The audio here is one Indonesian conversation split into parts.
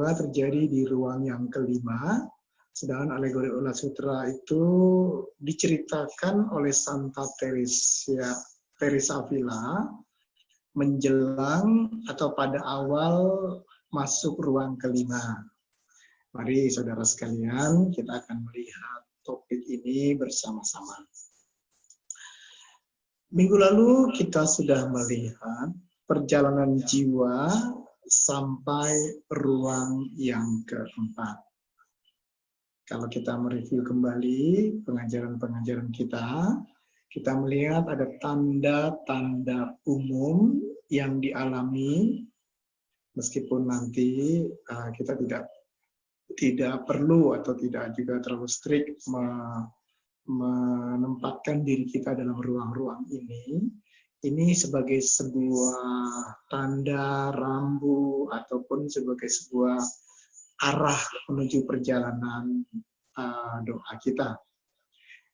jiwa terjadi di ruang yang kelima, sedangkan alegori ulat sutra itu diceritakan oleh Santa Teresa Avila menjelang atau pada awal masuk ruang kelima. Mari saudara sekalian, kita akan melihat topik ini bersama-sama. Minggu lalu kita sudah melihat perjalanan jiwa sampai ruang yang keempat. Kalau kita mereview kembali pengajaran-pengajaran kita melihat ada tanda-tanda umum yang dialami, meskipun nanti kita tidak perlu atau tidak juga terlalu strict menempatkan diri kita dalam ruang-ruang ini sebagai sebuah tanda rambu ataupun sebagai sebuah arah menuju perjalanan doa kita.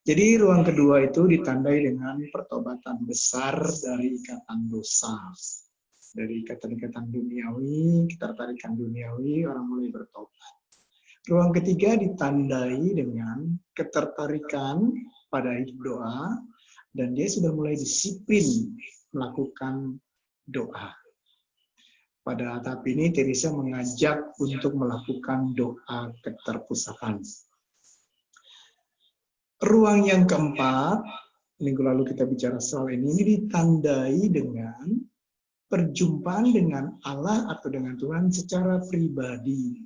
Jadi ruang kedua itu ditandai dengan pertobatan besar dari ikatan dosa. Dari ikatan-ikatan duniawi, ketertarikan duniawi, orang mulai bertobat. Ruang ketiga ditandai dengan ketertarikan pada hidup doa, dan dia sudah mulai disiplin melakukan doa. Pada tahap ini, Teresa mengajak untuk melakukan doa keterpusataan. Ruang yang keempat, minggu lalu kita bicara soal ini ditandai dengan perjumpaan dengan Allah atau dengan Tuhan secara pribadi.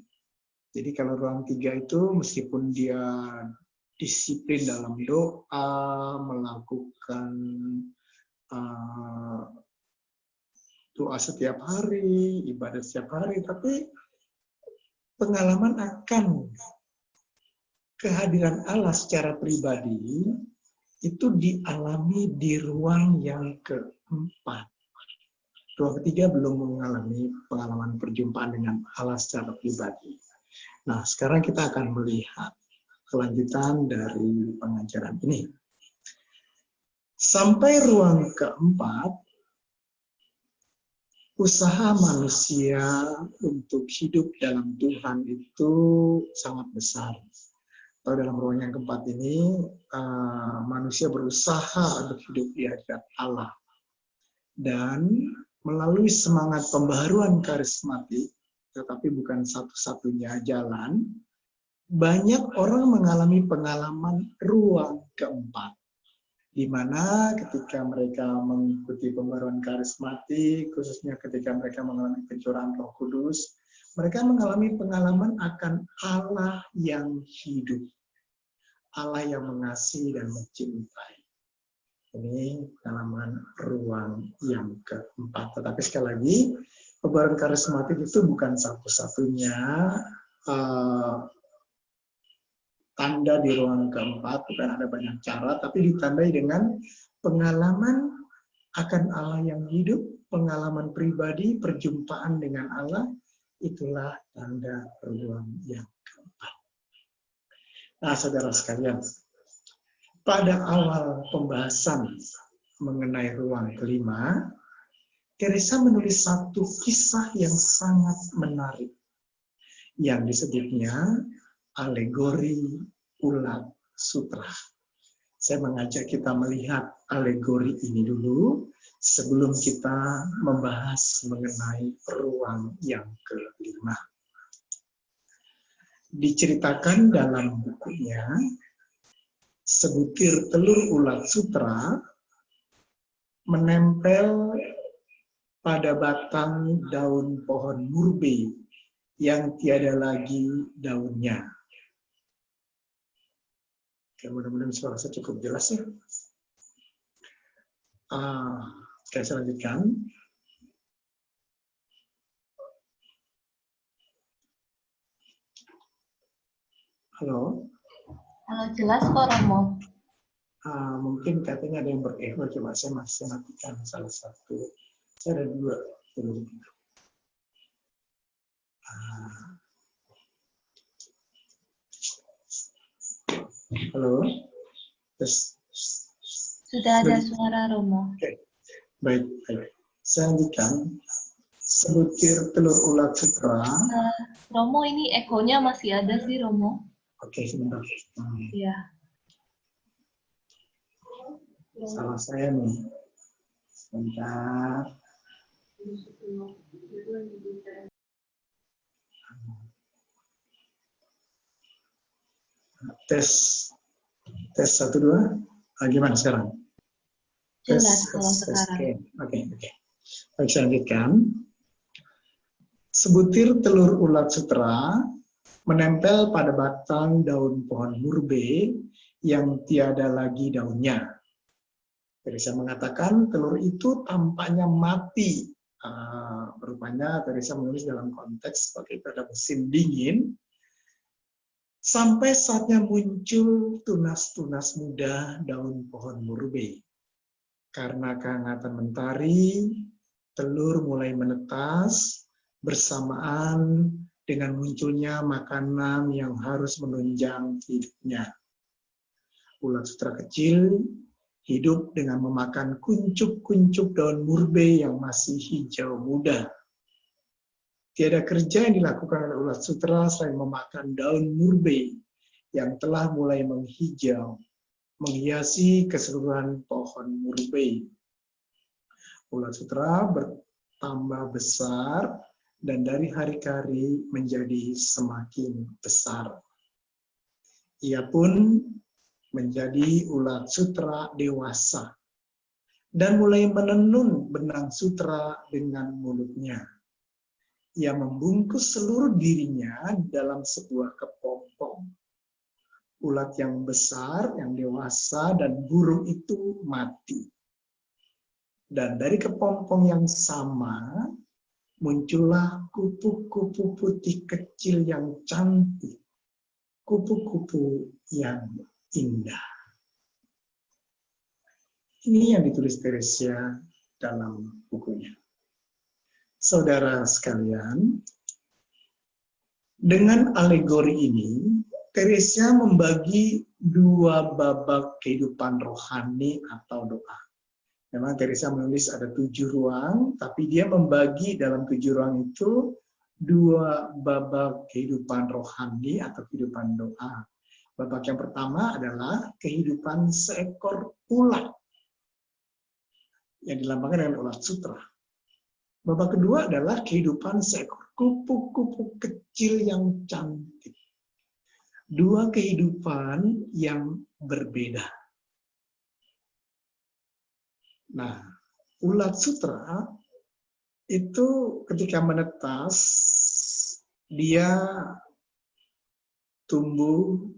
Jadi kalau ruang tiga itu, meskipun dia disiplin dalam doa, melakukan doa setiap hari, ibadah setiap hari, tapi pengalaman akan kehadiran Allah secara pribadi itu dialami di ruang yang keempat. Ruang ketiga belum mengalami pengalaman perjumpaan dengan Allah secara pribadi. Nah, sekarang kita akan melihat kelanjutan dari pengajaran ini. Sampai ruang keempat, usaha manusia untuk hidup dalam Tuhan itu sangat besar. Atau dalam ruang yang keempat ini, manusia berusaha untuk hidup di hadirat Allah. Dan melalui semangat pembaharuan karismatik, tetapi bukan satu-satunya jalan, banyak orang mengalami pengalaman ruang keempat. Di mana ketika mereka mengikuti pembaruan karismatik, khususnya ketika mereka mengalami pencurahan Roh Kudus, mereka mengalami pengalaman akan Allah yang hidup, Allah yang mengasihi dan mencintai. Ini pengalaman ruang yang keempat. Tetapi sekali lagi, pembaruan karismatik itu bukan satu-satunya tanda di ruang keempat, bukan ada banyak cara, tapi ditandai dengan pengalaman akan Allah yang hidup, pengalaman pribadi, perjumpaan dengan Allah, itulah tanda ruang yang keempat. Nah, saudara sekalian, pada awal pembahasan mengenai ruang kelima, Teresa menulis satu kisah yang sangat menarik, yang disebutnya alegori ulat sutra. Saya mengajak kita melihat alegori ini dulu sebelum kita membahas mengenai ruang yang kelima. Diceritakan dalam bukunya, sebutir telur ulat sutra menempel pada batang daun pohon murbe yang tiada lagi daunnya. Oke, mudah-mudahan suara saya cukup jelas ya. Oke, saya lanjutkan. Halo. Halo, jelas kok Romo. Mungkin katanya ada yang berecho, coba saya masih matikan salah satu. Saya ada dua. Halo. Terus, sudah ada suara Romo. Oke. Baik. Saya lanjutkan. Sebutir telur ulat sutra. Romo, ini ekonya masih ada sih, Romo. Oke, sebentar. Iya. Salah saya nih. Sebentar. Tes 1 2. Gimana sekarang? Jelas kalau sekarang. Oke. Baik, saya lanjutkan. Sebutir telur ulat sutra menempel pada batang daun pohon murbe yang tiada lagi daunnya. Teresa mengatakan telur itu tampaknya mati. Rupanya Teresa menulis dalam konteks sebagai pada musim dingin. Sampai saatnya muncul tunas-tunas muda daun pohon murbe. Karena kehangatan mentari, telur mulai menetas bersamaan dengan munculnya makanan yang harus menunjang hidupnya. Ulat sutra kecil hidup dengan memakan kuncup-kuncup daun murbe yang masih hijau muda. Tiada kerja yang dilakukan oleh ulat sutra selain memakan daun murbe yang telah mulai menghijau, menghiasi keseluruhan pohon murbe. Ulat sutra bertambah besar dan dari hari ke hari menjadi semakin besar. Ia pun menjadi ulat sutra dewasa dan mulai menenun benang sutra dengan mulutnya. Ia membungkus seluruh dirinya dalam sebuah kepompong. Ulat yang besar, yang dewasa, dan burung itu mati. Dan dari kepompong yang sama, muncullah kupu-kupu putih kecil yang cantik. Kupu-kupu yang indah. Ini yang ditulis Teresia dalam bukunya. Saudara sekalian, dengan alegori ini, Teresia membagi 2 babak kehidupan rohani atau doa. Memang Teresia menulis ada 7 ruang, tapi dia membagi dalam 7 ruang itu 2 babak kehidupan rohani atau kehidupan doa. Babak yang pertama adalah kehidupan seekor ulat yang dilambangkan dengan ulat sutra. Babak kedua adalah kehidupan seekor kupu-kupu kecil yang cantik. 2 kehidupan yang berbeda. Nah, ulat sutra itu ketika menetas, dia tumbuh,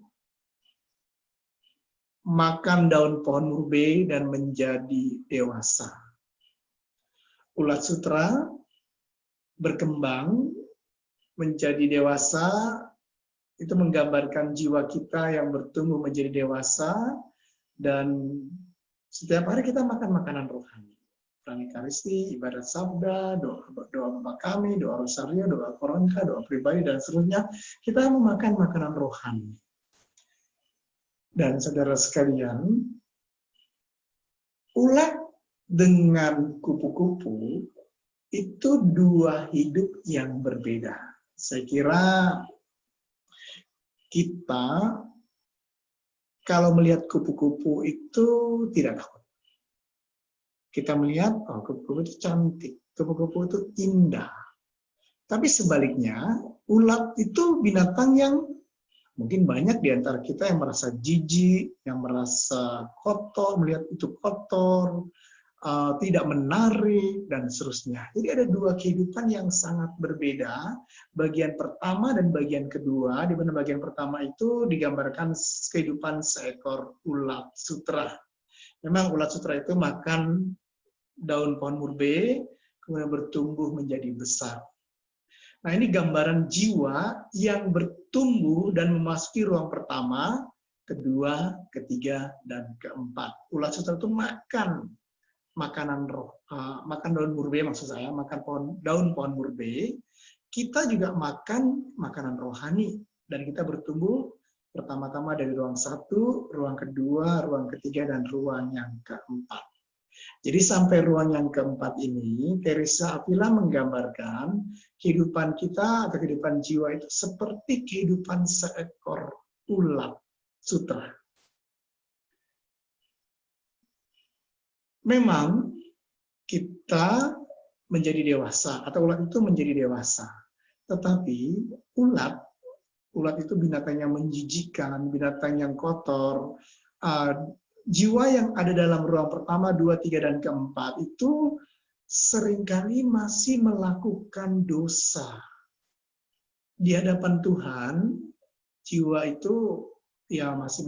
makan daun pohon murbe dan menjadi dewasa. Ulat sutra berkembang menjadi dewasa, itu menggambarkan jiwa kita yang bertumbuh menjadi dewasa, dan setiap hari kita makan makanan rohani. Eucharisti, ibadat sabda, doa Bapa Kami, doa Rosario, doa Koronka, doa pribadi, dan seterusnya. Kita memakan makanan rohani. Dan saudara sekalian, ulat dengan kupu-kupu itu 2 hidup yang berbeda. Saya kira kita kalau melihat kupu-kupu itu tidak takut. Kita melihat, oh, kupu-kupu itu cantik, kupu-kupu itu indah. Tapi sebaliknya, ulat itu binatang yang mungkin banyak di antara kita yang merasa jijik, yang merasa kotor, melihat itu kotor, tidak menarik, dan seterusnya. Jadi ada 2 kehidupan yang sangat berbeda. Bagian pertama dan bagian kedua, di mana bagian pertama itu digambarkan kehidupan seekor ulat sutra. Memang ulat sutra itu makan daun pohon murbe, kemudian bertumbuh menjadi besar. Nah, ini gambaran jiwa yang bertumbuh dan memasuki ruang pertama, kedua, ketiga, dan keempat. Ulat sutra itu makan makanan makan daun murbe, maksud saya, makan daun pohon murbe. Kita juga makan makanan rohani, dan kita bertumbuh pertama-tama dari ruang 1, ruang kedua, ruang ketiga, dan ruang yang keempat. Jadi sampai ruang yang keempat ini, Teresa Avila menggambarkan kehidupan kita atau kehidupan jiwa itu seperti kehidupan seekor ulat sutra. Memang kita menjadi dewasa atau ulat itu menjadi dewasa, tetapi ulat itu binatang yang menjijikkan, binatang yang kotor. Jiwa yang ada dalam ruang pertama, 2, 3, dan keempat itu seringkali masih melakukan dosa. Di hadapan Tuhan, jiwa itu ya masih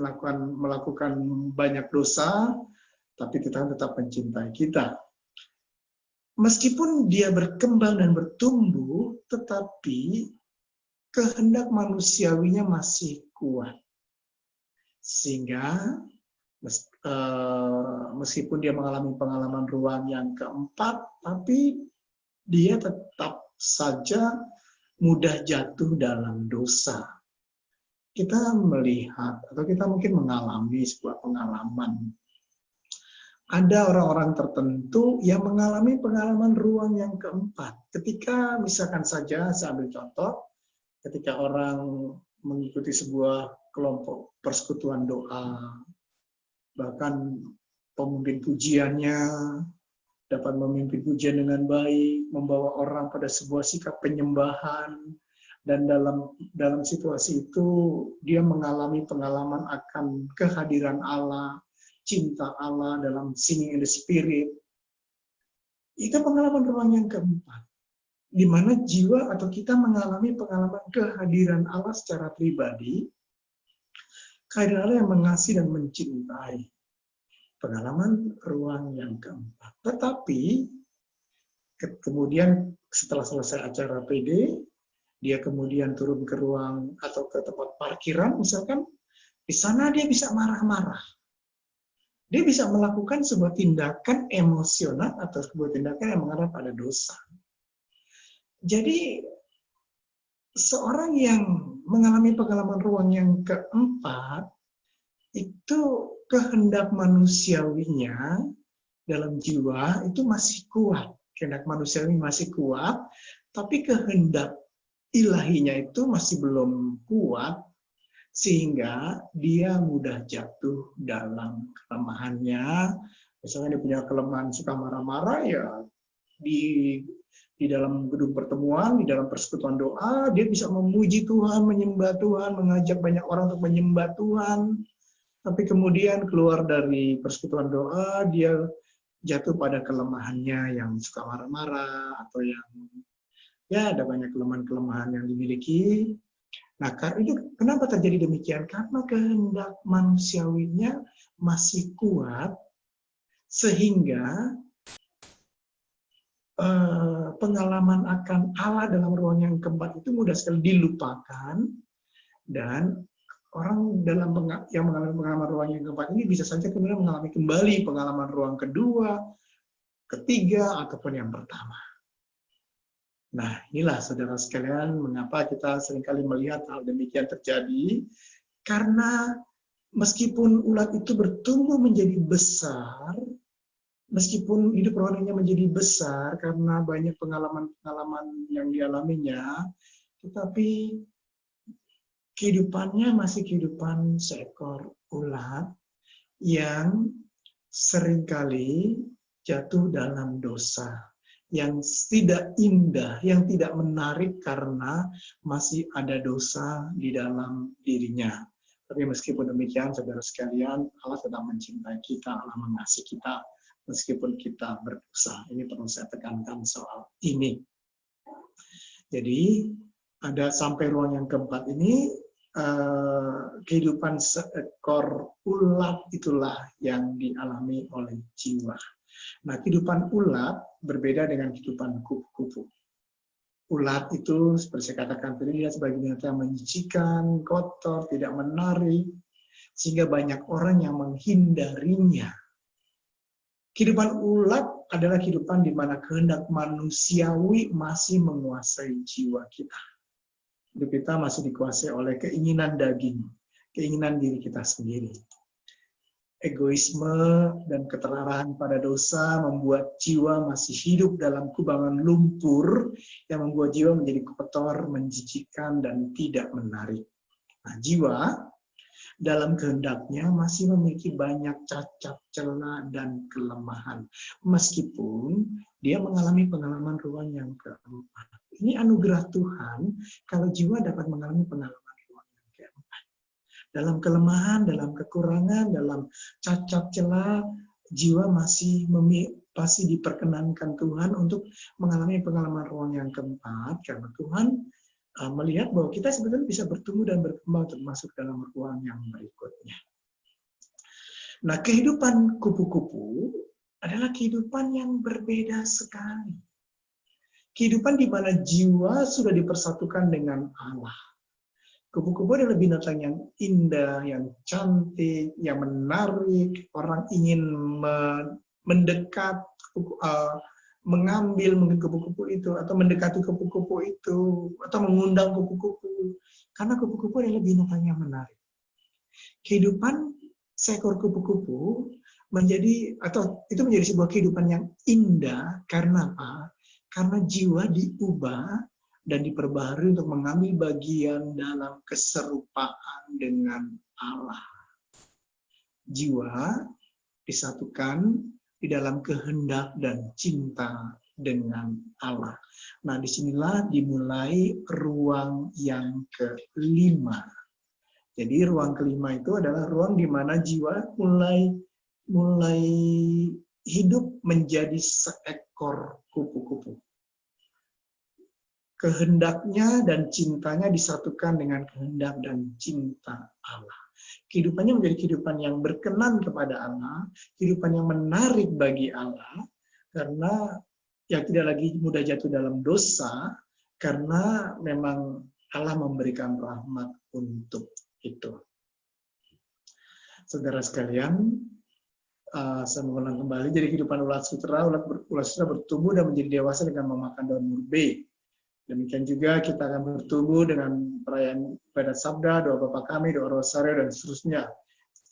melakukan banyak dosa, tapi Tuhan tetap mencintai kita. Meskipun dia berkembang dan bertumbuh, tetapi kehendak manusiawinya masih kuat. Sehingga meskipun dia mengalami pengalaman ruang yang keempat, tapi dia tetap saja mudah jatuh dalam dosa. Kita melihat, atau kita mungkin mengalami sebuah pengalaman. Ada orang-orang tertentu yang mengalami pengalaman ruang yang keempat. Ketika, misalkan saja, saya ambil contoh, ketika orang mengikuti sebuah kelompok persekutuan doa, bahkan pemimpin pujiannya dapat memimpin pujian dengan baik, membawa orang pada sebuah sikap penyembahan, dan dalam situasi itu dia mengalami pengalaman akan kehadiran Allah, cinta Allah dalam singing in the spirit. Itu pengalaman ruang yang keempat, di mana jiwa atau kita mengalami pengalaman kehadiran Allah secara pribadi, kehadiran Allah yang mengasihi dan mencintai. Pengalaman ruang yang keempat. Tetapi kemudian setelah selesai acara PD, dia kemudian turun ke ruang atau ke tempat parkiran misalkan, di sana dia bisa marah-marah. Dia bisa melakukan sebuah tindakan emosional atau sebuah tindakan yang mengarah pada dosa. Jadi seorang yang mengalami pengalaman ruang yang keempat, itu kehendak manusiawinya dalam jiwa itu masih kuat. Kehendak manusiawi masih kuat, tapi kehendak ilahinya itu masih belum kuat, sehingga dia mudah jatuh dalam kelemahannya. Misalnya dia punya kelemahan suka marah-marah, ya di dalam gedung pertemuan, di dalam persekutuan doa, dia bisa memuji Tuhan, menyembah Tuhan, mengajak banyak orang untuk menyembah Tuhan. Tapi kemudian keluar dari persekutuan doa, dia jatuh pada kelemahannya yang suka marah-marah, atau yang ya ada banyak kelemahan-kelemahan yang dimiliki. Nah, itu kenapa terjadi demikian? Karena kehendak manusiawinya masih kuat, sehingga pengalaman akan Allah dalam ruang yang keempat itu mudah sekali dilupakan, dan orang yang mengalami pengalaman ruang yang keempat ini bisa saja kemudian mengalami kembali pengalaman ruang kedua, ketiga, ataupun yang pertama. Nah, inilah saudara sekalian mengapa kita seringkali melihat hal demikian terjadi, karena meskipun ulat itu bertumbuh menjadi besar, meskipun hidup rohaninya menjadi besar karena banyak pengalaman-pengalaman yang dialaminya, tetapi kehidupannya masih kehidupan seekor ulat yang seringkali jatuh dalam dosa, yang tidak indah, yang tidak menarik karena masih ada dosa di dalam dirinya. Tapi meskipun demikian, saudara sekalian, Allah tetap mencintai kita, Allah mengasihi kita, meskipun kita berdosa. Ini perlu saya tekankan soal ini. Jadi, ada sampai ruang yang keempat ini, kehidupan seekor ulat itulah yang dialami oleh jiwa. Nah, kehidupan ulat berbeda dengan kehidupan kupu-kupu. Ulat itu, seperti saya katakan tadi, dia sebagai binatang yang menjijikkan, kotor, tidak menarik, sehingga banyak orang yang menghindarinya. Kehidupan ulat adalah kehidupan di mana kehendak manusiawi masih menguasai jiwa kita. Hidup kita masih dikuasai oleh keinginan daging, keinginan diri kita sendiri. Egoisme dan keterarahan pada dosa membuat jiwa masih hidup dalam kubangan lumpur yang membuat jiwa menjadi kotor, menjijikan, dan tidak menarik. Nah, jiwa dalam kehendaknya masih memiliki banyak cacat, celah, dan kelemahan. Meskipun dia mengalami pengalaman ruang yang keempat. Ini anugerah Tuhan kalau jiwa dapat mengalami pengalaman ruang yang keempat. Dalam kelemahan, dalam kekurangan, dalam cacat celah, jiwa masih diperkenankan Tuhan untuk mengalami pengalaman ruang yang keempat, karena Tuhan melihat bahwa kita sebetulnya bisa bertumbuh dan berkembang untuk masuk dalam ruang yang berikutnya. Nah, kehidupan kupu-kupu adalah kehidupan yang berbeda sekali. Kehidupan di mana jiwa sudah dipersatukan dengan Allah. Kupu-kupu adalah binatang yang indah, yang cantik, yang menarik. Orang ingin mendekat, mengambil mungkin kupu-kupu itu, atau mendekati kupu-kupu itu, atau mengundang kupu-kupu. Karena kupu-kupu adalah binatang yang menarik. Kehidupan seekor kupu-kupu itu menjadi sebuah kehidupan yang indah. Karena apa? Karena jiwa diubah dan diperbaharui untuk mengambil bagian dalam keserupaan dengan Allah. Jiwa disatukan di dalam kehendak dan cinta dengan Allah. Nah, disinilah dimulai ruang yang kelima. Jadi ruang kelima itu adalah ruang di mana jiwa mulai hidup menjadi seekor kupu-kupu. Kehendaknya dan cintanya disatukan dengan kehendak dan cinta Allah. Kehidupannya menjadi kehidupan yang berkenan kepada Allah, kehidupan yang menarik bagi Allah, karena yang tidak lagi mudah jatuh dalam dosa, karena memang Allah memberikan rahmat untuk itu. Saudara sekalian, saya mengulang kembali, jadi kehidupan ulat sutra bertumbuh dan menjadi dewasa dengan memakan daun murbe. Demikian juga kita akan bertumbuh dengan perayaan ibadat sabda, doa Bapa Kami, doa Rosario, dan seterusnya.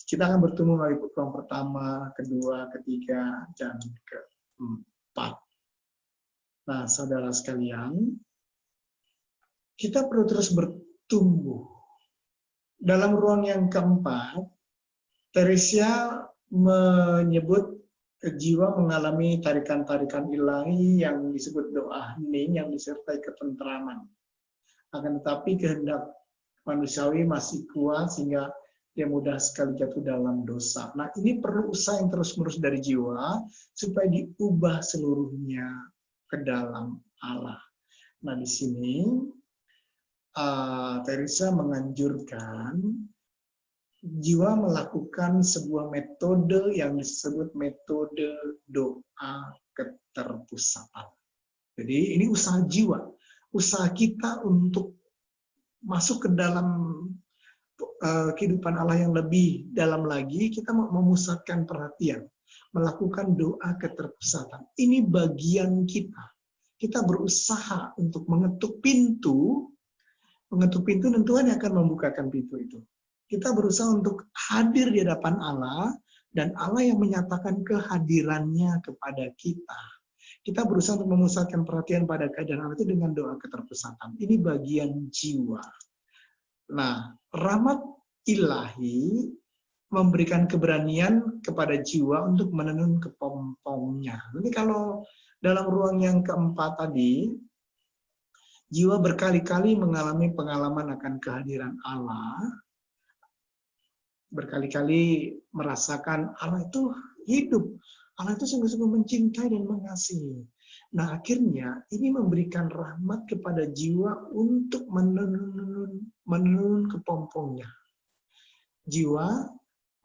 Kita akan bertumbuh melalui ruang pertama, kedua, ketiga, dan keempat. Nah, saudara sekalian, kita perlu terus bertumbuh. Dalam ruang yang keempat, Teresia menyebut jiwa mengalami tarikan-tarikan ilahi yang disebut doa hening yang disertai ketentraman. Akan tetapi kehendak manusiawi masih kuat sehingga dia mudah sekali jatuh dalam dosa. Nah, ini perlu usaha yang terus-menerus dari jiwa supaya diubah seluruhnya ke dalam Allah. Nah, di sini Teresa menganjurkan jiwa melakukan sebuah metode yang disebut metode doa keterpusatan. Jadi ini usaha jiwa, usaha kita untuk masuk ke dalam kehidupan Allah yang lebih dalam lagi. Kita memusatkan perhatian, melakukan doa keterpusatan. Ini bagian kita. Kita berusaha untuk mengetuk pintu dan Tuhan akan membukakan pintu itu. Kita berusaha untuk hadir di hadapan Allah, dan Allah yang menyatakan kehadirannya kepada kita. Kita berusaha untuk memusatkan perhatian pada keadaan Allah itu dengan doa keterpusatan. Ini bagian jiwa. Nah, rahmat ilahi memberikan keberanian kepada jiwa untuk menenun kepompongnya. Jadi kalau dalam ruang yang keempat tadi, jiwa berkali-kali mengalami pengalaman akan kehadiran Allah, berkali-kali merasakan Allah itu hidup, Allah itu sungguh-sungguh mencintai dan mengasihi. Nah, akhirnya ini memberikan rahmat kepada jiwa untuk menenun kepompongnya. Jiwa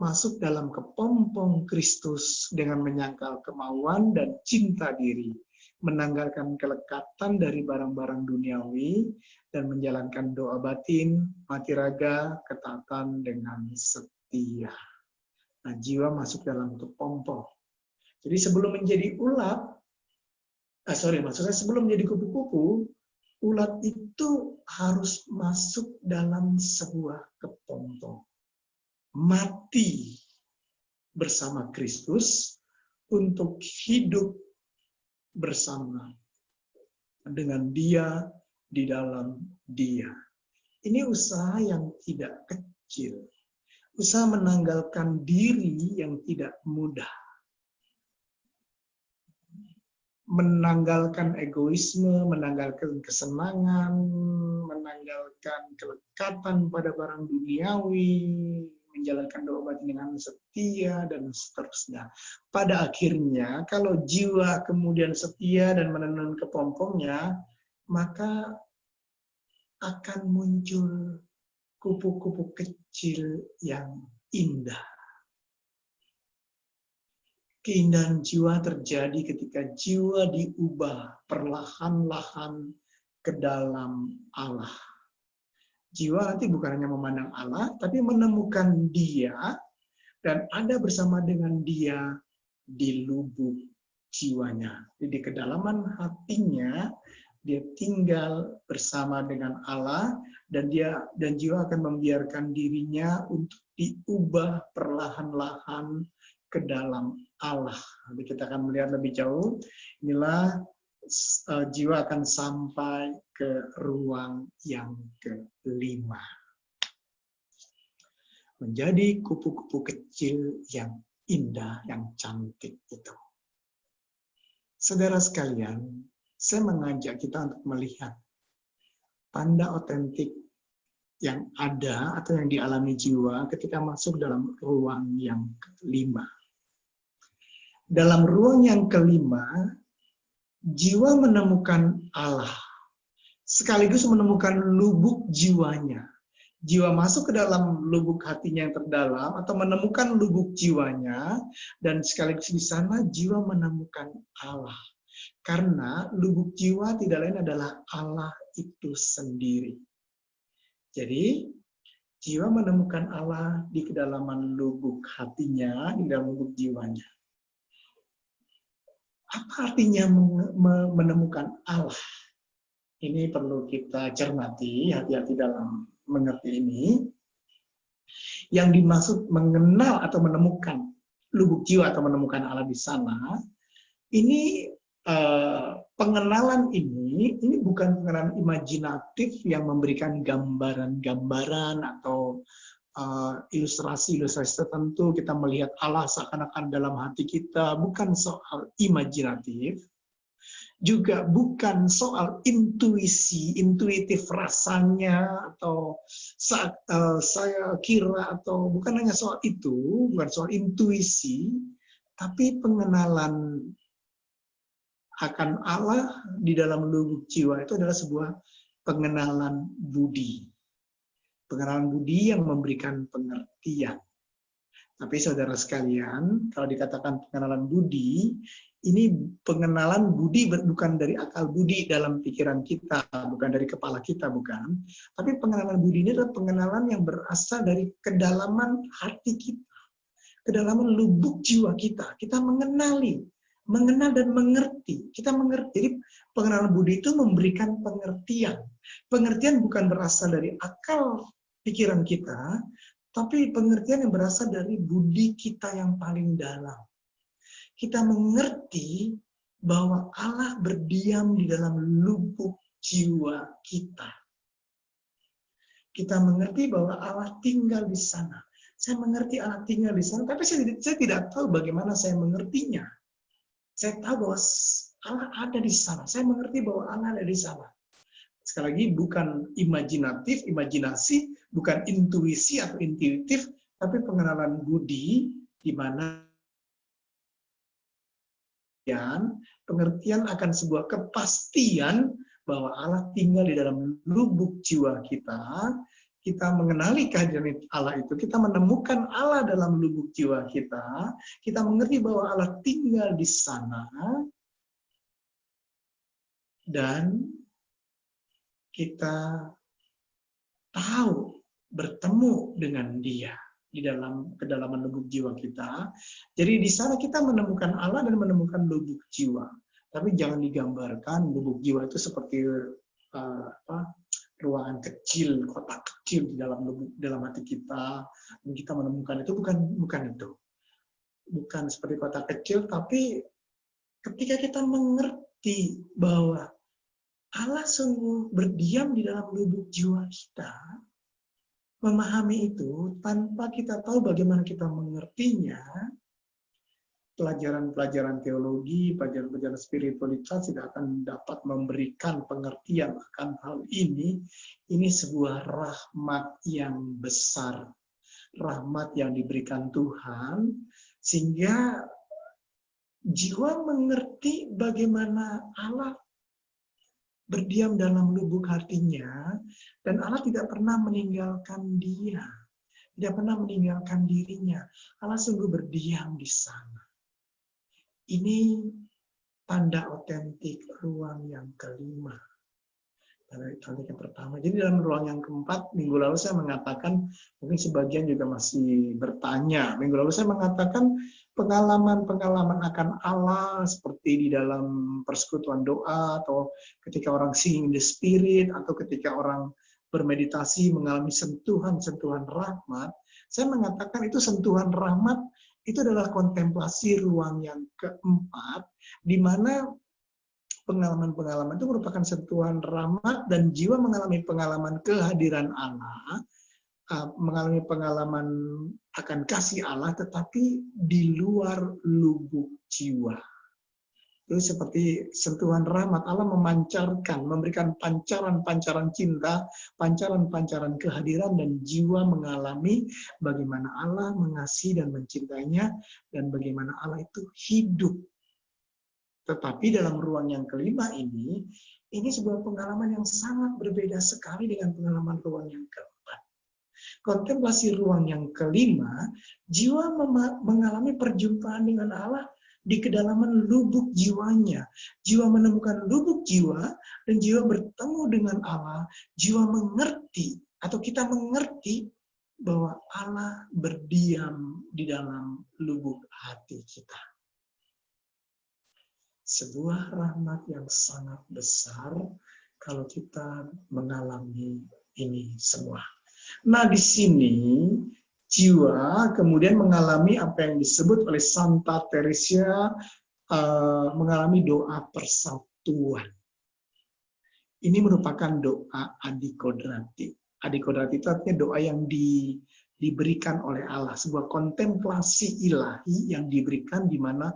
masuk dalam kepompong Kristus dengan menyangkal kemauan dan cinta diri, menanggalkan kelekatan dari barang-barang duniawi, dan menjalankan doa batin, mati raga, ketaatan dengan setia. Nah, jiwa masuk dalam kepompong. Jadi sebelum menjadi sebelum menjadi kupu-kupu, ulat itu harus masuk dalam sebuah kepompong. Mati bersama Kristus, untuk hidup bersama dengan Dia, di dalam Dia. Ini usaha yang tidak kecil. Usaha menanggalkan diri yang tidak mudah. Menanggalkan egoisme, menanggalkan kesenangan, menanggalkan kelekatan pada barang duniawi, menjalankan doa batin dengan setia, dan seterusnya. Pada akhirnya, kalau jiwa kemudian setia dan menenun kepompongnya, maka akan muncul kupu-kupu kecil yang indah. Keindahan jiwa terjadi ketika jiwa diubah perlahan-lahan ke dalam Allah. Jiwa nanti bukan hanya memandang Allah, tapi menemukan Dia dan ada bersama dengan Dia di lubuk jiwanya. Jadi di kedalaman hatinya, dia tinggal bersama dengan Allah, dan jiwa akan membiarkan dirinya untuk diubah perlahan-lahan ke dalam Allah. Nanti kita akan melihat lebih jauh. Inilah jiwa akan sampai ke ruang yang kelima. Menjadi kupu-kupu kecil yang indah, yang cantik itu. Saudara sekalian, saya mengajak kita untuk melihat tanda otentik yang ada atau yang dialami jiwa ketika masuk dalam ruang yang kelima. Dalam ruang yang kelima, jiwa menemukan Allah, sekaligus menemukan lubuk jiwanya. Jiwa masuk ke dalam lubuk hatinya yang terdalam atau menemukan lubuk jiwanya, dan sekaligus di sana jiwa menemukan Allah. Karena lubuk jiwa tidak lain adalah Allah itu sendiri. Jadi, jiwa menemukan Allah di kedalaman lubuk hatinya, di dalam lubuk jiwanya. Apa artinya menemukan Allah? Ini perlu kita cermati, hati-hati dalam mengerti ini. Yang dimaksud mengenal atau menemukan lubuk jiwa atau menemukan Allah di sana, ini pengenalan ini bukan pengenalan imajinatif yang memberikan gambaran-gambaran atau ilustrasi-ilustrasi tertentu. Kita melihat Allah seakan-akan dalam hati kita, bukan soal imajinatif. Juga bukan soal intuitif rasanya, atau saya kira, atau bukan hanya soal itu, bukan soal intuisi, tapi pengenalan akan Allah di dalam lubuk jiwa itu adalah sebuah pengenalan budi. Pengenalan budi yang memberikan pengertian. Tapi saudara sekalian, kalau dikatakan pengenalan budi, ini pengenalan budi bukan dari akal budi dalam pikiran kita, bukan dari kepala kita, bukan. Tapi pengenalan budi ini adalah pengenalan yang berasal dari kedalaman hati kita, kedalaman lubuk jiwa kita. Kita mengenal dan mengerti. Kita mengerti. Jadi pengenalan budi itu memberikan pengertian. Pengertian bukan berasal dari akal pikiran kita, tapi pengertian yang berasal dari budi kita yang paling dalam. Kita mengerti bahwa Allah berdiam di dalam lubuk jiwa kita. Kita mengerti bahwa Allah tinggal di sana. Saya mengerti Allah tinggal di sana, tapi saya tidak tahu bagaimana saya mengertinya. Saya tahu bahwa Allah ada di sana. Saya mengerti bahwa Allah ada di sana. Sekali lagi, bukan imajinatif, imajinasi, bukan intuisi atau intuitif, tapi pengenalan budi, di mana pengertian akan sebuah kepastian bahwa Allah tinggal di dalam lubuk jiwa kita. Kita mengenali kehadiran Allah itu, kita menemukan Allah dalam lubuk jiwa kita, kita mengerti bahwa Allah tinggal di sana, dan kita tahu bertemu dengan Dia di dalam kedalaman lubuk jiwa kita. Jadi di sana kita menemukan Allah dan menemukan lubuk jiwa. Tapi jangan digambarkan lubuk jiwa itu seperti ruangan kecil, kotak kecil di dalam hati kita, dan kita menemukan itu, bukan itu. bukan seperti kota kecil, tapi ketika kita mengerti bahwa Allah sungguh berdiam di dalam lubuk jiwa kita, memahami itu tanpa kita tahu bagaimana kita mengertinya, pelajaran-pelajaran teologi, pelajaran-pelajaran spiritualitas tidak akan dapat memberikan pengertian akan hal ini. Ini sebuah rahmat yang besar, rahmat yang diberikan Tuhan, sehingga jiwa mengerti bagaimana Allah berdiam dalam lubuk hatinya, dan Allah tidak pernah meninggalkan dia, tidak pernah meninggalkan dirinya. Allah sungguh berdiam di sana. Ini tanda otentik ruang yang kelima. Tanda yang pertama. Jadi dalam ruang yang keempat, minggu lalu saya mengatakan, mungkin sebagian juga masih bertanya. Minggu lalu saya mengatakan pengalaman-pengalaman akan Allah seperti di dalam persekutuan doa, atau ketika orang singing the spirit, atau ketika orang bermeditasi mengalami sentuhan-sentuhan rahmat. Saya mengatakan itu sentuhan rahmat, itu adalah kontemplasi ruang yang keempat, di mana pengalaman-pengalaman itu merupakan sentuhan rahmat, dan jiwa mengalami pengalaman kehadiran Allah, mengalami pengalaman akan kasih Allah, tetapi di luar lubuk jiwa. Itu seperti sentuhan rahmat, Allah memancarkan, memberikan pancaran-pancaran cinta, pancaran-pancaran kehadiran, dan jiwa mengalami bagaimana Allah mengasihi dan mencintainya, dan bagaimana Allah itu hidup. Tetapi dalam ruang yang kelima ini sebuah pengalaman yang sangat berbeda sekali dengan pengalaman ruang yang keempat. Kontemplasi ruang yang kelima, jiwa mengalami perjumpaan dengan Allah di kedalaman lubuk jiwanya. Jiwa menemukan lubuk jiwa, dan jiwa bertemu dengan Allah. Jiwa mengerti, atau kita mengerti, bahwa Allah berdiam di dalam lubuk hati kita. Sebuah rahmat yang sangat besar kalau kita mengalami ini semua. Nah, di sini jiwa kemudian mengalami apa yang disebut oleh Santa Teresia, mengalami doa persatuan. Ini merupakan doa adikodrati. Adikodrati itu artinya doa yang diberikan oleh Allah, sebuah kontemplasi ilahi yang diberikan di mana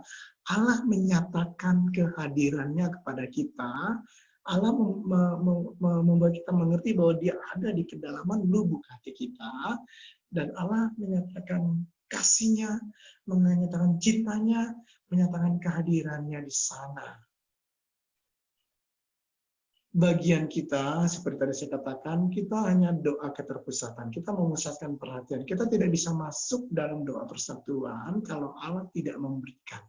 Allah menyatakan kehadirannya kepada kita. Allah membuat kita mengerti bahwa dia ada di kedalaman lubuk hati kita, dan Allah menyatakan kasihnya, menyatakan cintanya, menyatakan kehadirannya di sana. Bagian kita, seperti tadi saya katakan, kita hanya doa keterpusatan. Kita memusatkan perhatian. Kita tidak bisa masuk dalam doa persatuan kalau Allah tidak memberikan.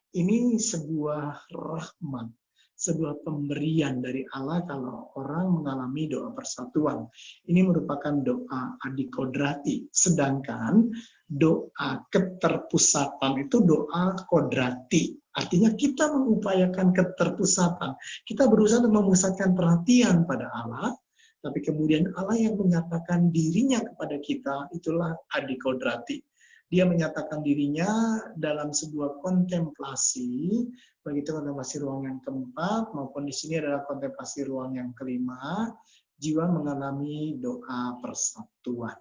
Ini sebuah rahmat, sebuah pemberian dari Allah kalau orang mengalami doa persatuan. Ini merupakan doa adikodrati. Sedangkan doa keterpusatan itu doa kodrati. Artinya kita mengupayakan keterpusatan. Kita berusaha untuk memusatkan perhatian pada Allah, tapi kemudian Allah yang menyatakan dirinya kepada kita, itulah adikodrati. Dia menyatakan dirinya dalam sebuah kontemplasi, begitu kontemplasi ruang yang keempat, maupun di sini adalah kontemplasi ruang yang kelima, jiwa mengalami doa persatuan.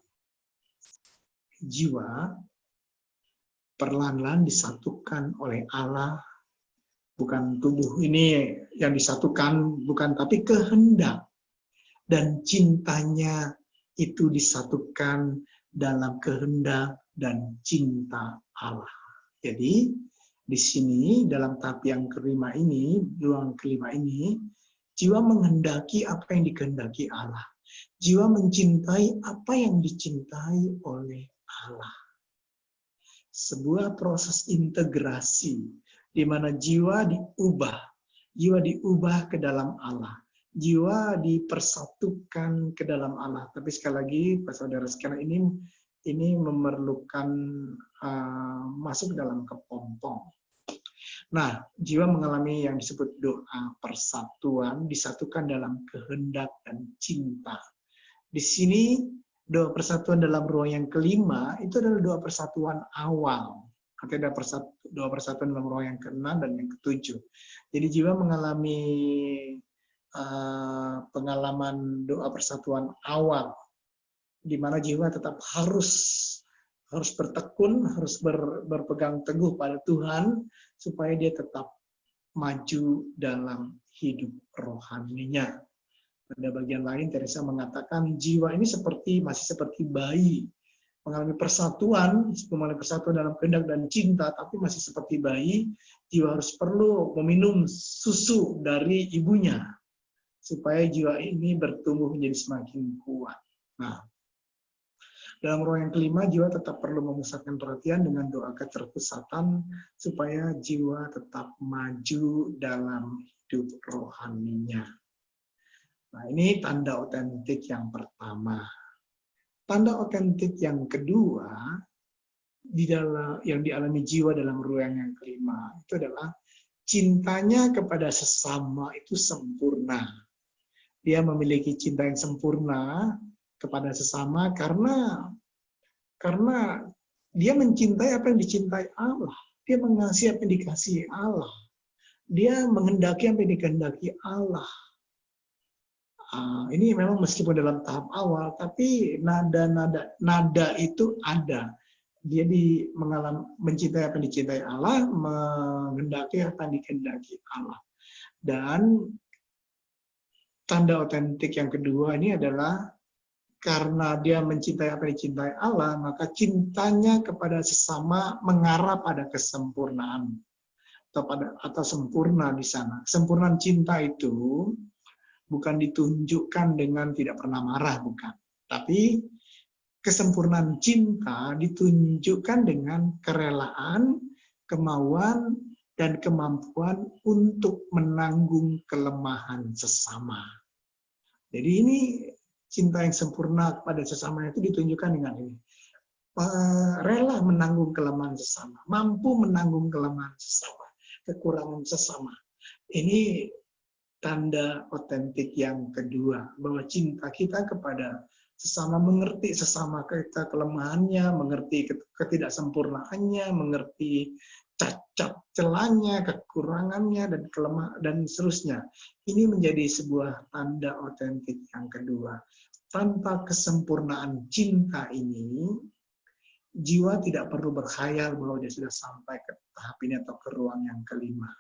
Jiwa perlahan-lahan disatukan oleh Allah, bukan tubuh ini yang disatukan, bukan, tapi kehendak dan cintanya itu disatukan dalam kehendak dan cinta Allah. Jadi di sini dalam tahap yang kelima ini, ruang kelima ini, jiwa menghendaki apa yang dikehendaki Allah. Jiwa mencintai apa yang dicintai oleh Allah. Sebuah proses integrasi di mana jiwa diubah ke dalam Allah. Jiwa dipersatukan ke dalam Allah. Tapi sekali lagi, saudara sekalian, ini memerlukan masuk dalam kepompong. Nah, jiwa mengalami yang disebut doa persatuan, disatukan dalam kehendak dan cinta. Di sini doa persatuan dalam ruang yang kelima itu adalah doa persatuan awal. Artinya ada doa persatuan dalam ruang yang ke-6 dan yang ke-7. Jadi jiwa mengalami pengalaman doa persatuan awal, di mana jiwa tetap harus bertekun, harus berpegang teguh pada Tuhan, supaya dia tetap maju dalam hidup rohaninya. Pada bagian lain, Teresa mengatakan jiwa ini masih seperti bayi, mengalami persatuan dalam kehendak dan cinta, tapi masih seperti bayi. Jiwa harus perlu meminum susu dari ibunya, supaya jiwa ini bertumbuh menjadi semakin kuat. Nah, dalam ruang yang kelima, jiwa tetap perlu memusatkan perhatian dengan doa keterpusatan, supaya jiwa tetap maju dalam hidup rohaninya. Nah, ini tanda otentik yang pertama. Tanda otentik yang kedua, yang dialami jiwa dalam ruang yang kelima, itu adalah cintanya kepada sesama itu sempurna. Dia memiliki cinta yang sempurna kepada sesama karena dia mencintai apa yang dicintai Allah. Dia mengasihi apa yang dikasihi Allah. Dia menghendaki apa yang dikehendaki Allah. Ini memang meskipun dalam tahap awal, tapi nada itu ada. Dia mencintai apa yang dicintai Allah, menghendaki apa yang dikehendaki Allah. Dan tanda otentik yang kedua ini adalah karena dia mencintai apa yang dicintai Allah, maka cintanya kepada sesama mengarah pada kesempurnaan atau sempurna di sana. Kesempurnaan cinta itu bukan ditunjukkan dengan tidak pernah marah, bukan. Tapi kesempurnaan cinta ditunjukkan dengan kerelaan, kemauan, dan kemampuan untuk menanggung kelemahan sesama. Jadi ini cinta yang sempurna kepada sesama itu ditunjukkan dengan ini. Rela menanggung kelemahan sesama, mampu menanggung kelemahan sesama, kekurangan sesama. Ini tanda otentik yang kedua, bahwa cinta kita kepada sesama, mengerti sesama kita kelemahannya, mengerti ketidaksempurnaannya, mengerti cacat celahnya, kekurangannya, dan seterusnya. Ini menjadi sebuah tanda otentik yang kedua. Tanpa kesempurnaan cinta ini, jiwa tidak perlu berkhayal bahwa dia sudah sampai ke tahap ini atau ke ruang yang kelima.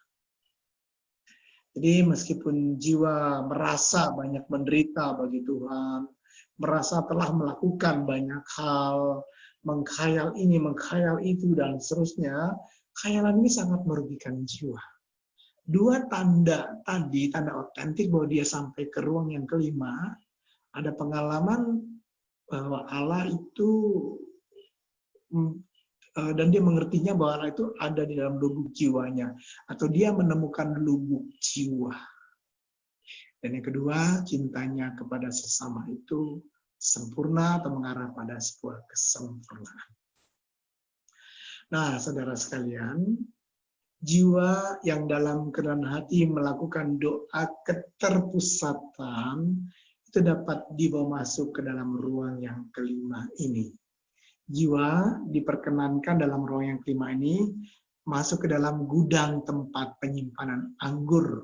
Jadi meskipun jiwa merasa banyak menderita bagi Tuhan, merasa telah melakukan banyak hal, mengkhayal ini, mengkhayal itu, dan seterusnya, khayalan ini sangat merugikan jiwa. Dua tanda tadi, tanda otentik bahwa dia sampai ke ruang yang kelima, ada pengalaman bahwa Allah itu, dan dia mengertinya bahwa Allah itu ada di dalam lubuk jiwanya, atau dia menemukan lubuk jiwa. Dan yang kedua, cintanya kepada sesama itu sempurna atau mengarah pada sebuah kesempurnaan. Nah, saudara sekalian, jiwa yang dalam kerendahan hati melakukan doa keterpusatan itu dapat dibawa masuk ke dalam ruang yang kelima ini. Jiwa diperkenankan dalam ruang yang kelima ini masuk ke dalam gudang tempat penyimpanan anggur,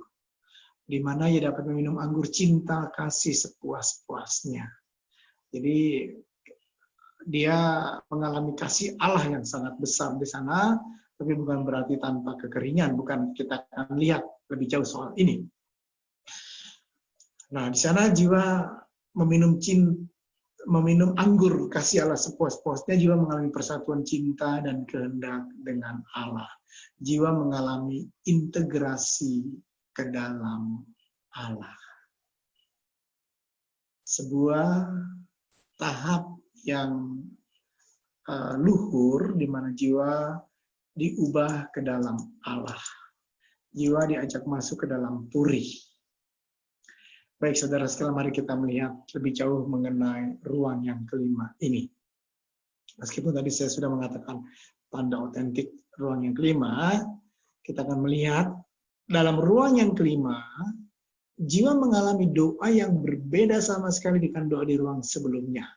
di mana ia dapat meminum anggur cinta kasih sepuas-puasnya. Jadi dia mengalami kasih Allah yang sangat besar di sana, tapi bukan berarti tanpa kekeringan. Bukan, kita akan lihat lebih jauh soal ini. Nah, di sana jiwa meminum anggur kasih Allah sepuas-puasnya. Jiwa mengalami persatuan cinta dan kehendak dengan Allah. Jiwa mengalami integrasi ke dalam Allah. Sebuah tahap yang luhur di mana jiwa diubah ke dalam Allah. Jiwa diajak masuk ke dalam puri. Baik, saudara sekalian, mari kita melihat lebih jauh mengenai ruang yang kelima ini. Meskipun tadi saya sudah mengatakan tanda otentik ruang yang kelima, kita akan melihat dalam ruang yang kelima, jiwa mengalami doa yang berbeda sama sekali dengan doa di ruang sebelumnya.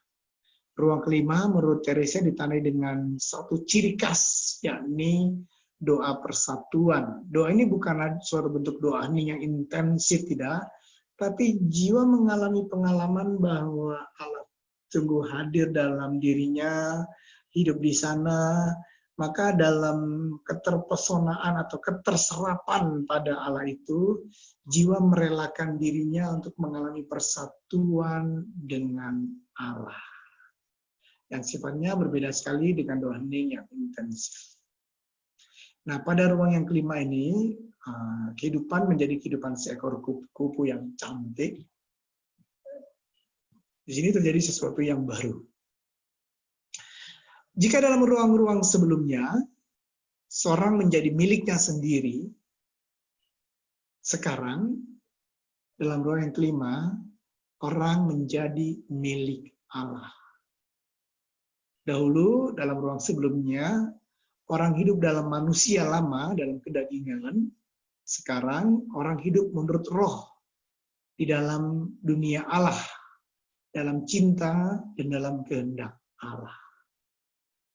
Ruang kelima menurut Teresa ditandai dengan satu ciri khas, yakni doa persatuan. Doa ini bukan suatu bentuk doa hening yang intensif, tidak, tapi jiwa mengalami pengalaman bahwa Allah sungguh hadir dalam dirinya, hidup di sana, maka dalam keterpesonaan atau keterserapan pada Allah itu, jiwa merelakan dirinya untuk mengalami persatuan dengan Allah. Yang sifatnya berbeda sekali dengan doa hening yang intensif. Nah, pada ruang yang kelima ini, kehidupan menjadi kehidupan seekor kupu yang cantik. Di sini terjadi sesuatu yang baru. Jika dalam ruang-ruang sebelumnya, seorang menjadi miliknya sendiri, sekarang, dalam ruang yang kelima, orang menjadi milik Allah. Dahulu, dalam ruang sebelumnya, orang hidup dalam manusia lama, dalam kedagingan. Sekarang, orang hidup menurut roh, di dalam dunia Allah, dalam cinta dan dalam kehendak Allah.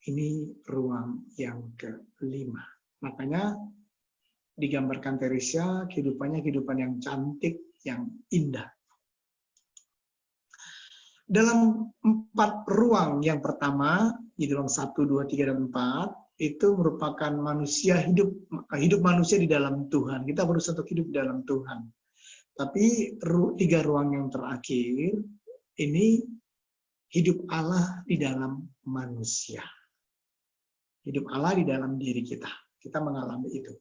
Ini ruang yang kelima. Makanya, digambarkan Teresa, kehidupannya kehidupan yang cantik, yang indah. Dalam 4 ruang yang pertama, di ruang 1, 2, 3, dan 4, itu merupakan manusia hidup manusia di dalam Tuhan. Kita berusaha untuk hidup di dalam Tuhan. Tapi 3 ruang yang terakhir, ini hidup Allah di dalam manusia. Hidup Allah di dalam diri kita. Kita mengalami itu.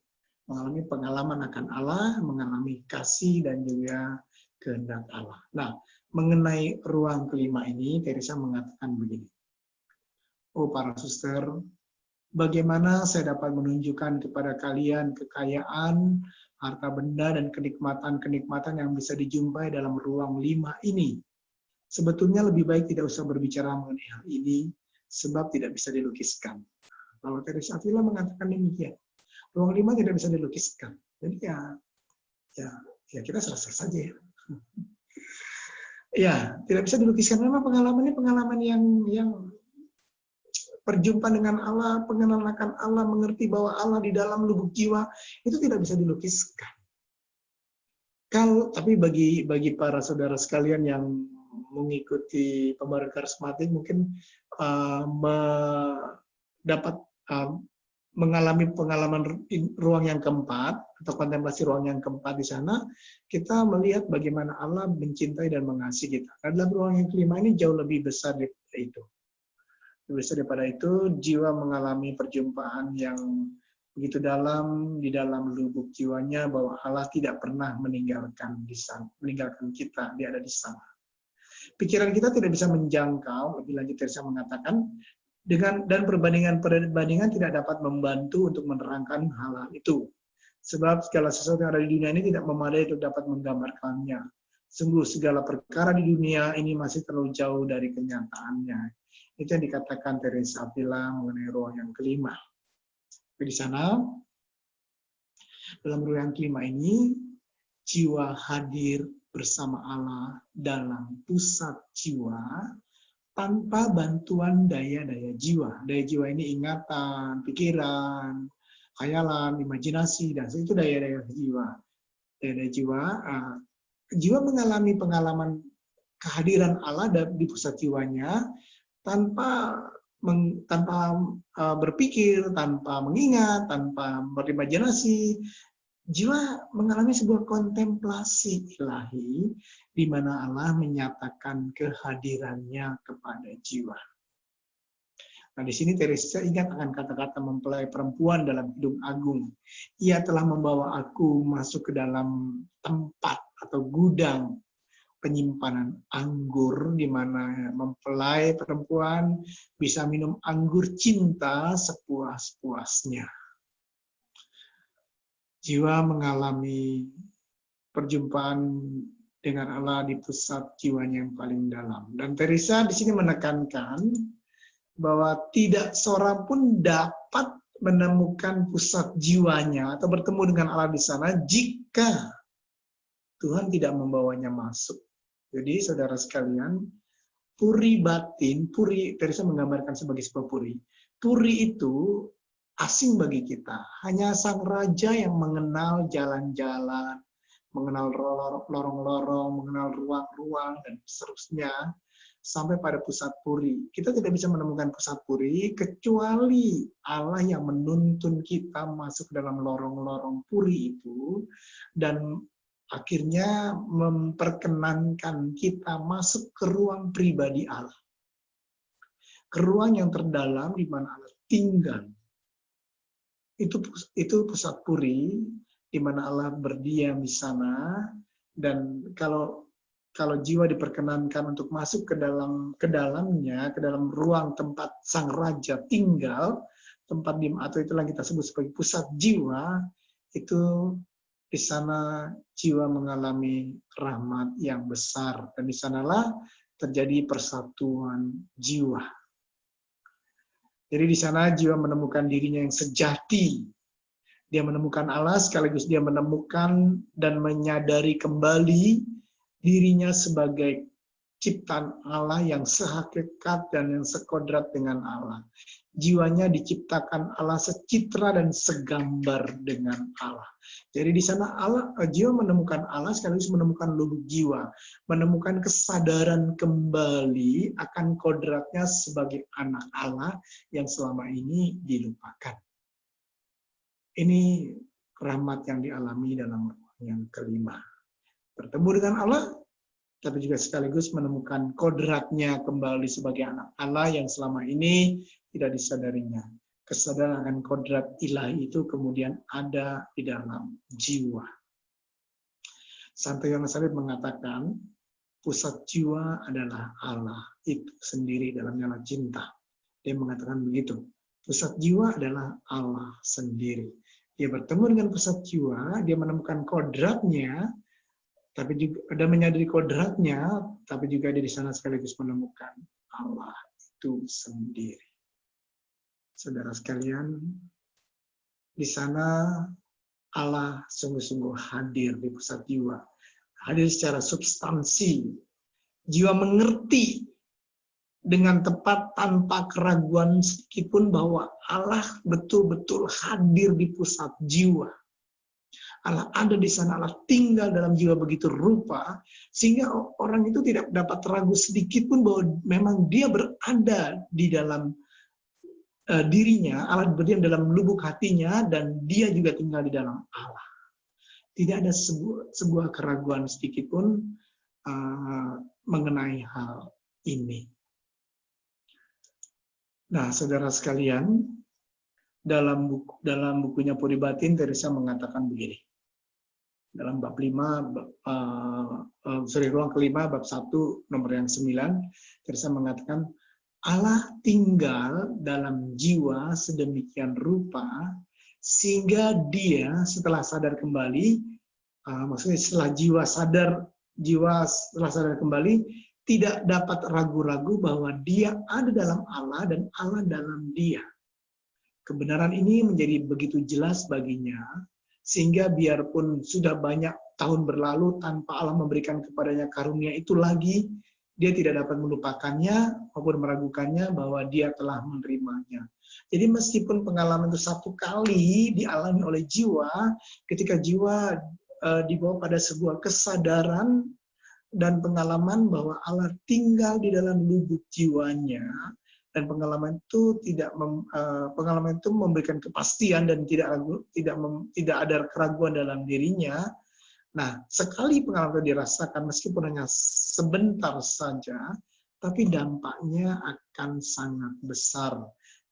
Mengalami pengalaman akan Allah, mengalami kasih dan juga kehendak Allah. Nah, mengenai ruang kelima ini, Teresa mengatakan begini. Oh para suster, bagaimana saya dapat menunjukkan kepada kalian kekayaan, harta benda, dan kenikmatan-kenikmatan yang bisa dijumpai dalam ruang 5 ini. Sebetulnya lebih baik tidak usah berbicara mengenai hal ini, sebab tidak bisa dilukiskan. Kalau Teresa Avila mengatakan demikian, ruang 5 tidak bisa dilukiskan. Jadi ya kita selesai saja ya. Ya, tidak bisa dilukiskan. Memang pengalaman ini pengalaman yang perjumpaan dengan Allah, pengenalan akan Allah, mengerti bahwa Allah di dalam lubuk jiwa, itu tidak bisa dilukiskan. Tapi bagi para saudara sekalian yang mengikuti pembaruan karismatik, mungkin dapat mengalami pengalaman ruang yang keempat, atau kontemplasi ruang yang keempat di sana, kita melihat bagaimana Allah mencintai dan mengasihi kita. Nah, dalam ruang yang kelima ini jauh lebih besar daripada itu. Lebih besar daripada itu, jiwa mengalami perjumpaan yang begitu dalam, di dalam lubuk jiwanya, bahwa Allah tidak pernah meninggalkan kita, dia ada di sana. Pikiran kita tidak bisa menjangkau, lebih lanjut Teresa mengatakan, dan perbandingan tidak dapat membantu untuk menerangkan hal itu. Sebab segala sesuatu yang ada di dunia ini tidak memadai untuk dapat menggambarkannya. Sungguh segala perkara di dunia ini masih terlalu jauh dari kenyataannya. Itu yang dikatakan Teresa Avila mengenai ruang yang kelima. Di sana, dalam ruang yang kelima ini, jiwa hadir bersama Allah dalam pusat jiwa, tanpa bantuan daya-daya jiwa. Daya jiwa ini ingatan, pikiran, khayalan, imajinasi, dan itu daya-daya jiwa. Daya-daya jiwa, jiwa mengalami pengalaman kehadiran Allah di pusat jiwanya tanpa berpikir, tanpa mengingat, tanpa berimajinasi. Jiwa mengalami sebuah kontemplasi ilahi di mana Allah menyatakan kehadirannya kepada jiwa. Nah, di sini Teresa ingat akan kata-kata mempelai perempuan dalam Kidung Agung. Ia telah membawa aku masuk ke dalam tempat atau gudang penyimpanan anggur di mana mempelai perempuan bisa minum anggur cinta sepuas-puasnya. Jiwa mengalami perjumpaan dengan Allah di pusat jiwanya yang paling dalam. Dan Teresa di sini menekankan bahwa tidak seorang pun dapat menemukan pusat jiwanya atau bertemu dengan Allah di sana jika Tuhan tidak membawanya masuk. Jadi saudara sekalian, puri batin, puri Teresa menggambarkan sebagai sebuah puri. Puri itu asing bagi kita. Hanya sang raja yang mengenal jalan-jalan, mengenal lorong-lorong, mengenal ruang-ruang, dan seterusnya, sampai pada pusat puri. Kita tidak bisa menemukan pusat puri, kecuali Allah yang menuntun kita masuk ke dalam lorong-lorong puri itu, dan akhirnya memperkenankan kita masuk ke ruang pribadi Allah. Ke ruang yang terdalam di mana Allah tinggal. Itu pusat puri, di mana Allah berdiam di sana, dan kalau jiwa diperkenankan untuk masuk ke dalamnya, ke dalam ruang tempat sang raja tinggal, tempat diam atau itulah kita sebut sebagai pusat jiwa, itu di sana jiwa mengalami rahmat yang besar, dan di sanalah terjadi persatuan jiwa. Jadi di sana jiwa menemukan dirinya yang sejati. Dia menemukan Allah, sekaligus dia menemukan dan menyadari kembali dirinya sebagai ciptaan Allah yang sehakikat dan yang sekodrat dengan Allah. Jiwanya diciptakan Allah secitra dan segambar dengan Allah. Jadi di sana jiwa menemukan Allah, sekaligus menemukan lubuk jiwa, menemukan kesadaran kembali akan kodratnya sebagai anak Allah yang selama ini dilupakan. Ini rahmat yang dialami dalam ruang yang kelima. Bertemu dengan Allah, tapi juga sekaligus menemukan kodratnya kembali sebagai anak Allah yang selama ini tidak disadarinya. Kesadaran akan kodrat ilahi itu kemudian ada di dalam jiwa. Santo Yohanes Salib mengatakan, pusat jiwa adalah Allah itu sendiri dalam nyala cinta. Dia mengatakan begitu. Pusat jiwa adalah Allah sendiri. Dia bertemu dengan pusat jiwa, dia menemukan kodratnya, tapi juga ada menyadari kodratnya, tapi juga dia di sana sekaligus menemukan Allah itu sendiri. Saudara sekalian, di sana Allah sungguh-sungguh hadir di pusat jiwa, hadir secara substansi. Jiwa mengerti dengan tepat tanpa keraguan sedikitpun bahwa Allah betul-betul hadir di pusat jiwa. Allah ada di sana, Allah tinggal dalam jiwa begitu rupa, sehingga orang itu tidak dapat ragu sedikit pun bahwa memang dia berada di dalam dirinya, Allah berdiam dalam lubuk hatinya, dan dia juga tinggal di dalam Allah. Tidak ada sebuah keraguan sedikit pun mengenai hal ini. Nah, saudara sekalian, dalam bukunya Puri Batin, Teresa mengatakan begini. Dalam bab 5, ruang kelima, bab 1, nomor yang 9, Teresa mengatakan, Allah tinggal dalam jiwa sedemikian rupa, sehingga dia setelah sadar kembali, maksudnya setelah jiwa setelah sadar kembali, tidak dapat ragu-ragu bahwa dia ada dalam Allah dan Allah dalam dia. Kebenaran ini menjadi begitu jelas baginya, sehingga biarpun sudah banyak tahun berlalu tanpa Allah memberikan kepadanya karunia itu lagi, dia tidak dapat melupakannya maupun meragukannya bahwa dia telah menerimanya. Jadi meskipun pengalaman itu satu kali dialami oleh jiwa, ketika jiwa dibawa pada sebuah kesadaran dan pengalaman bahwa Allah tinggal di dalam lubuk jiwanya, dan pengalaman itu memberikan kepastian dan tidak ada keraguan dalam dirinya. Nah, sekali pengalaman itu dirasakan meskipun hanya sebentar saja, tapi dampaknya akan sangat besar.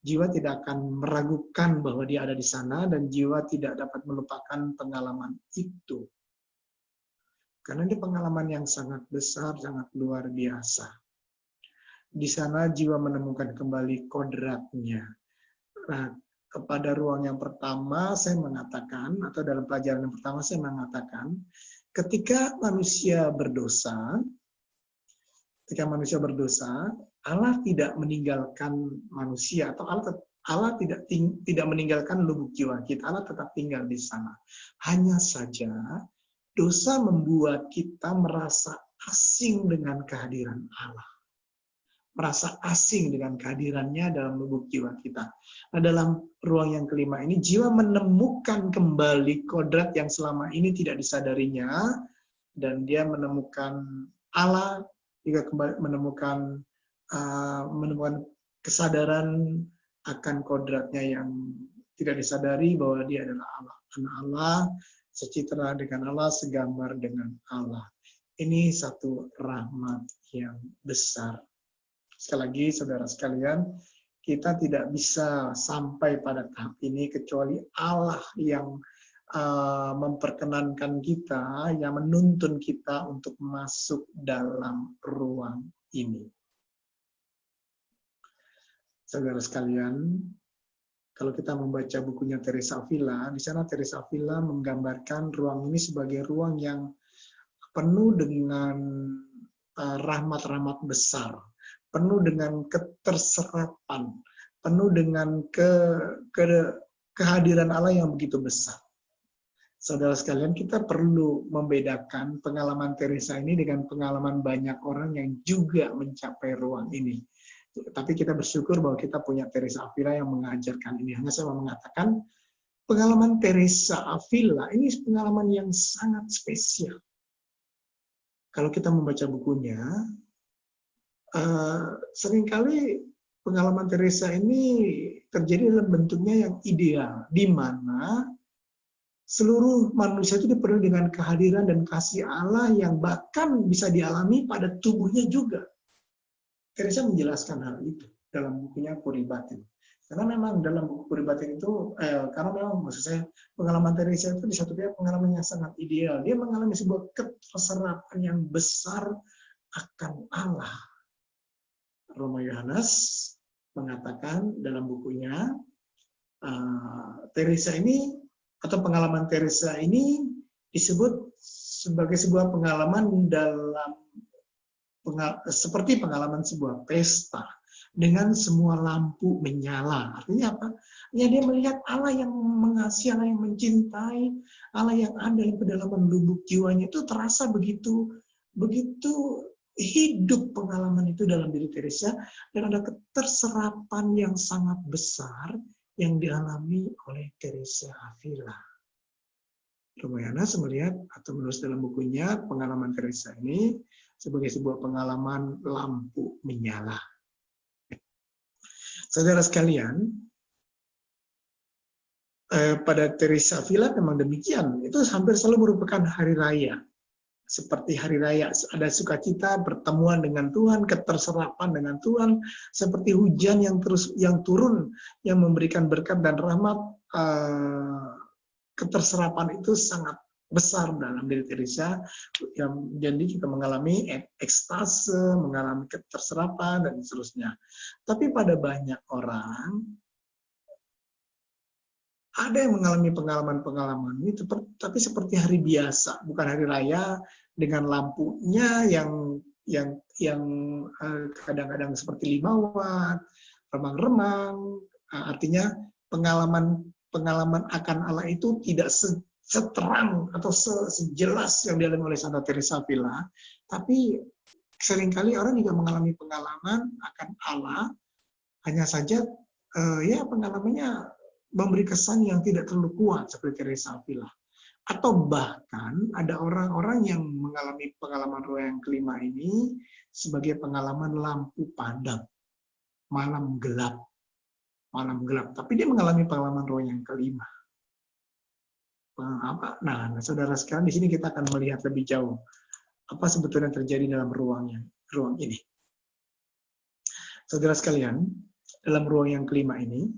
Jiwa tidak akan meragukan bahwa dia ada di sana, dan jiwa tidak dapat melupakan pengalaman itu. Karena ini pengalaman yang sangat besar, sangat luar biasa. Di sana jiwa menemukan kembali kodratnya. Nah, kepada ruang yang pertama saya mengatakan, atau dalam pelajaran yang pertama saya mengatakan, ketika manusia berdosa, Allah tidak meninggalkan manusia, atau Allah tidak meninggalkan lubuk jiwa kita, Allah tetap tinggal di sana. Hanya saja dosa membuat kita merasa asing dengan kehadiran Allah. merasa asing dengan kehadirannya dalam lubuk jiwa kita. Nah, dalam ruang yang kelima ini, jiwa menemukan kembali kodrat yang selama ini tidak disadarinya, dan dia menemukan Allah, juga kembali menemukan kesadaran akan kodratnya yang tidak disadari, bahwa dia adalah Allah. Anak Allah, secitra dengan Allah, segambar dengan Allah. Ini satu rahmat yang besar. Sekali lagi, saudara sekalian, kita tidak bisa sampai pada tahap ini kecuali Allah yang memperkenankan kita, yang menuntun kita untuk masuk dalam ruang ini. Saudara sekalian, kalau kita membaca bukunya Teresa Avila, di sana Teresa Avila menggambarkan ruang ini sebagai ruang yang penuh dengan rahmat-rahmat besar, penuh dengan keterserapan, penuh dengan kehadiran Allah yang begitu besar. Saudara sekalian, kita perlu membedakan pengalaman Teresa ini dengan pengalaman banyak orang yang juga mencapai ruang ini. Tapi kita bersyukur bahwa kita punya Teresa Avila yang mengajarkan ini. Hanya saya mau mengatakan, pengalaman Teresa Avila ini pengalaman yang sangat spesial. Kalau kita membaca bukunya, seringkali pengalaman Teresa ini terjadi dalam bentuknya yang ideal, di mana seluruh manusia itu dipenuhi dengan kehadiran dan kasih Allah yang bahkan bisa dialami pada tubuhnya juga. Teresa menjelaskan hal itu dalam bukunya Puri Batin. Karena memang dalam buku Puri Batin itu, karena memang maksud saya, pengalaman Teresa itu di satu pihak pengalaman yang sangat ideal. Dia mengalami sebuah keterserapan yang besar akan Allah. Romo Yohanes mengatakan dalam bukunya, Teresa ini, atau pengalaman Teresa ini disebut sebagai sebuah pengalaman seperti pengalaman sebuah pesta dengan semua lampu menyala. Artinya apa? Ya, dia melihat Allah yang mengasihi, Allah yang mencintai, Allah yang ada di kedalaman lubuk jiwanya. Itu terasa begitu hidup pengalaman itu dalam diri Teresa, dan ada keterserapan yang sangat besar yang dialami oleh Teresa Avila. Romo Yohanes melihat atau menulis dalam bukunya pengalaman Teresa ini sebagai sebuah pengalaman lampu menyala. Saudara sekalian, pada Teresa Avila memang demikian. Itu hampir selalu merupakan hari raya. Seperti hari raya, ada sukacita, pertemuan dengan Tuhan, keterserapan dengan Tuhan, seperti hujan yang turun, yang memberikan berkat dan rahmat. Keterserapan itu sangat besar dalam diri Teresa, yang jadi kita mengalami ekstase, mengalami keterserapan, dan seterusnya. Tapi pada banyak orang, ada yang mengalami pengalaman-pengalaman ini, tapi seperti hari biasa, bukan hari raya, dengan lampunya yang kadang-kadang seperti 5 watt, remang-remang. Artinya pengalaman akan Allah itu tidak seterang atau sejelas yang dialami oleh Santa Teresa Avila, tapi seringkali orang juga mengalami pengalaman akan Allah, hanya saja ya pengalamannya memberi kesan yang tidak terlalu kuat seperti Teresa Avila. Atau bahkan ada orang-orang yang mengalami pengalaman roh yang kelima ini sebagai pengalaman lampu padam, malam gelap. Tapi dia mengalami pengalaman roh yang kelima. Nah, saudara sekalian, di sini kita akan melihat lebih jauh apa sebetulnya terjadi dalam ruang ini. Saudara sekalian, dalam ruang yang kelima ini,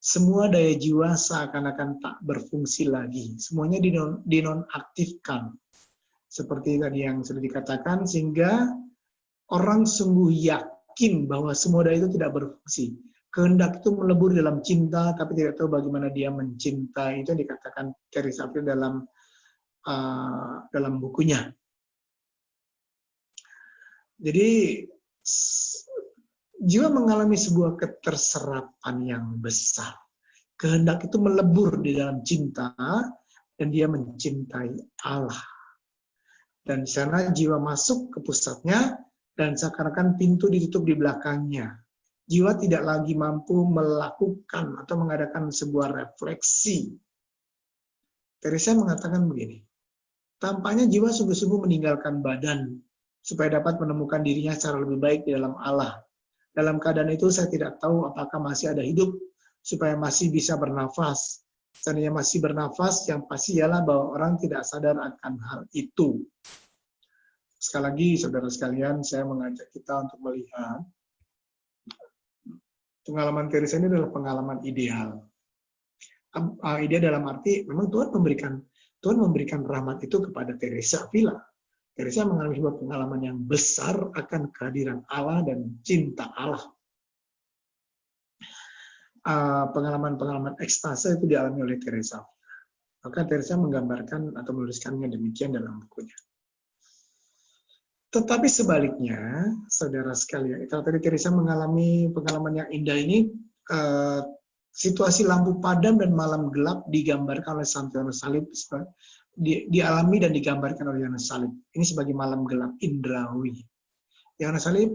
semua daya jiwa seakan-akan tak berfungsi lagi. Semuanya dinonaktifkan. Seperti tadi yang sudah dikatakan, sehingga orang sungguh yakin bahwa semua daya itu tidak berfungsi. Kehendak itu melebur dalam cinta, tapi tidak tahu bagaimana dia mencintai. Itu yang dikatakan Teresa Avila dalam bukunya. Jadi, jiwa mengalami sebuah keterserapan yang besar. Kehendak itu melebur di dalam cinta, dan dia mencintai Allah. Dan di sana jiwa masuk ke pusatnya, dan seakan-akan pintu ditutup di belakangnya. Jiwa tidak lagi mampu melakukan atau mengadakan sebuah refleksi. Teresa mengatakan begini, tampaknya jiwa sungguh-sungguh meninggalkan badan supaya dapat menemukan dirinya secara lebih baik di dalam Allah. Dalam keadaan itu saya tidak tahu apakah masih ada hidup supaya masih bisa bernafas. Seandainya masih bernafas, yang pasti ialah bahwa orang tidak sadar akan hal itu. Sekali lagi, saudara sekalian, saya mengajak kita untuk melihat pengalaman Teresa ini adalah pengalaman ideal. Ideal dalam arti memang Tuhan memberikan rahmat itu kepada Teresa Avila. Teresa mengalami sebuah pengalaman yang besar akan kehadiran Allah dan cinta Allah. Pengalaman-pengalaman ekstase itu dialami oleh Teresa. Maka Teresa menggambarkan atau menuliskannya demikian dalam bukunya. Tetapi sebaliknya, saudara sekalian, kalau tadi Teresa mengalami pengalaman yang indah ini, situasi lampu padam dan malam gelap digambarkan oleh Santo Yohanes Salib, dialami dan digambarkan oleh Yohanes Salib. Ini sebagai malam gelap indrawi. Yohanes Salib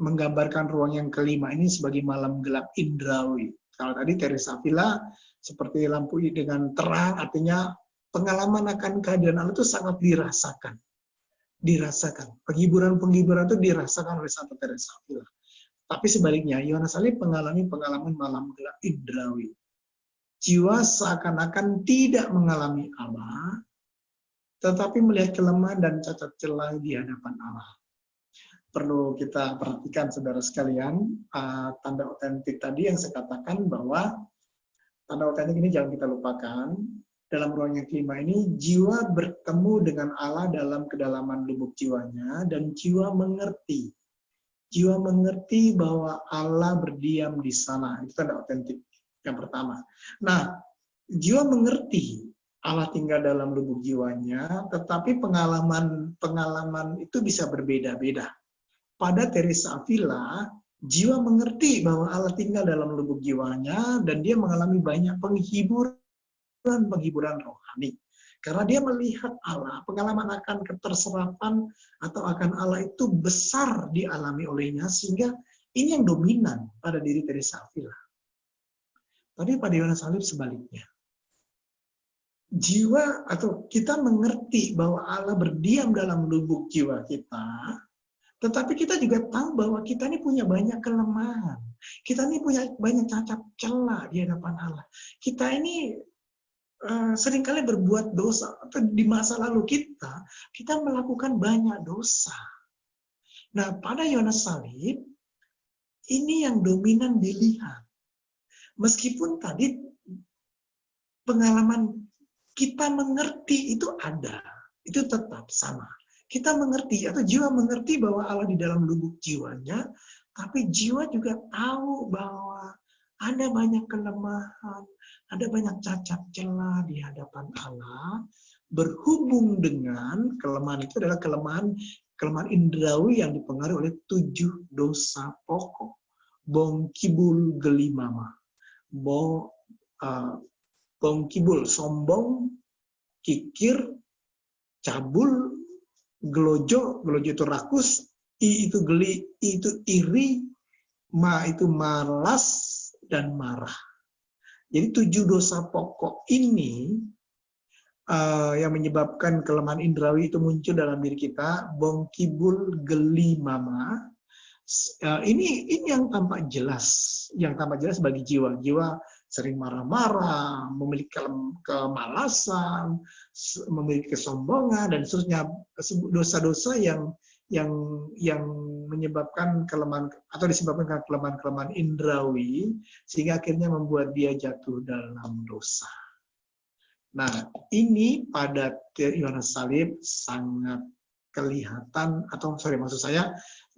menggambarkan ruang yang kelima ini sebagai malam gelap indrawi. Kalau tadi Teresa Avila seperti lampu dengan terang, artinya pengalaman akan kehadiran Allah itu sangat dirasakan. Penghiburan-penghiburan itu dirasakan oleh Santa Teresa Avila. Tapi sebaliknya, Yohanes Salib mengalami pengalaman malam gelap indrawi. Jiwa seakan-akan tidak mengalami Allah, tetapi melihat kelemahan dan cacat celah di hadapan Allah. Perlu kita perhatikan, saudara sekalian, tanda otentik tadi yang saya katakan bahwa tanda otentik ini jangan kita lupakan. Dalam ruang yang kelima ini, jiwa bertemu dengan Allah dalam kedalaman lubuk jiwanya, dan jiwa mengerti. Jiwa mengerti bahwa Allah berdiam di sana. Itu tanda otentik yang pertama. Nah, jiwa mengerti Allah tinggal dalam lubuk jiwanya, tetapi pengalaman itu bisa berbeda-beda. Pada Teresa Avila, jiwa mengerti bahwa Allah tinggal dalam lubuk jiwanya, dan dia mengalami banyak penghiburan rohani. Karena dia melihat Allah, pengalaman akan keterserapan atau akan Allah itu besar dialami olehnya, sehingga ini yang dominan pada diri Teresa Avila. Tapi pada Yohanes Salib sebaliknya. Jiwa atau kita mengerti bahwa Allah berdiam dalam lubuk jiwa kita, tetapi kita juga tahu bahwa kita ini punya banyak kelemahan. Kita ini punya banyak cacat celah di hadapan Allah. Kita ini seringkali berbuat dosa, atau di masa lalu kita melakukan banyak dosa. Nah, pada Yohanes Salib, ini yang dominan dilihat. Meskipun tadi pengalaman kita mengerti itu ada, itu tetap sama. Kita mengerti, atau jiwa mengerti bahwa Allah di dalam lubuk jiwanya, tapi jiwa juga tahu bahwa ada banyak kelemahan, ada banyak cacat celah di hadapan Allah, berhubung dengan kelemahan itu adalah kelemahan indrawi yang dipengaruhi oleh 7 dosa pokok. Bong kibul gelimama. Bong kibul, sombong, kikir, cabul, gelojo itu rakus, i itu geli, i itu iri, ma itu malas, dan marah. Jadi 7 dosa pokok ini yang menyebabkan kelemahan indrawi itu muncul dalam diri kita, bong kibul geli mama. Ini yang tampak jelas bagi jiwa. Jiwa sering marah-marah, memiliki kemalasan, memiliki kesombongan, dan seterusnya, dosa-dosa yang menyebabkan kelemahan atau disebabkan kelemahan indrawi, sehingga akhirnya membuat dia jatuh dalam dosa. Nah, ini pada Yohanes Salib sangat kelihatan,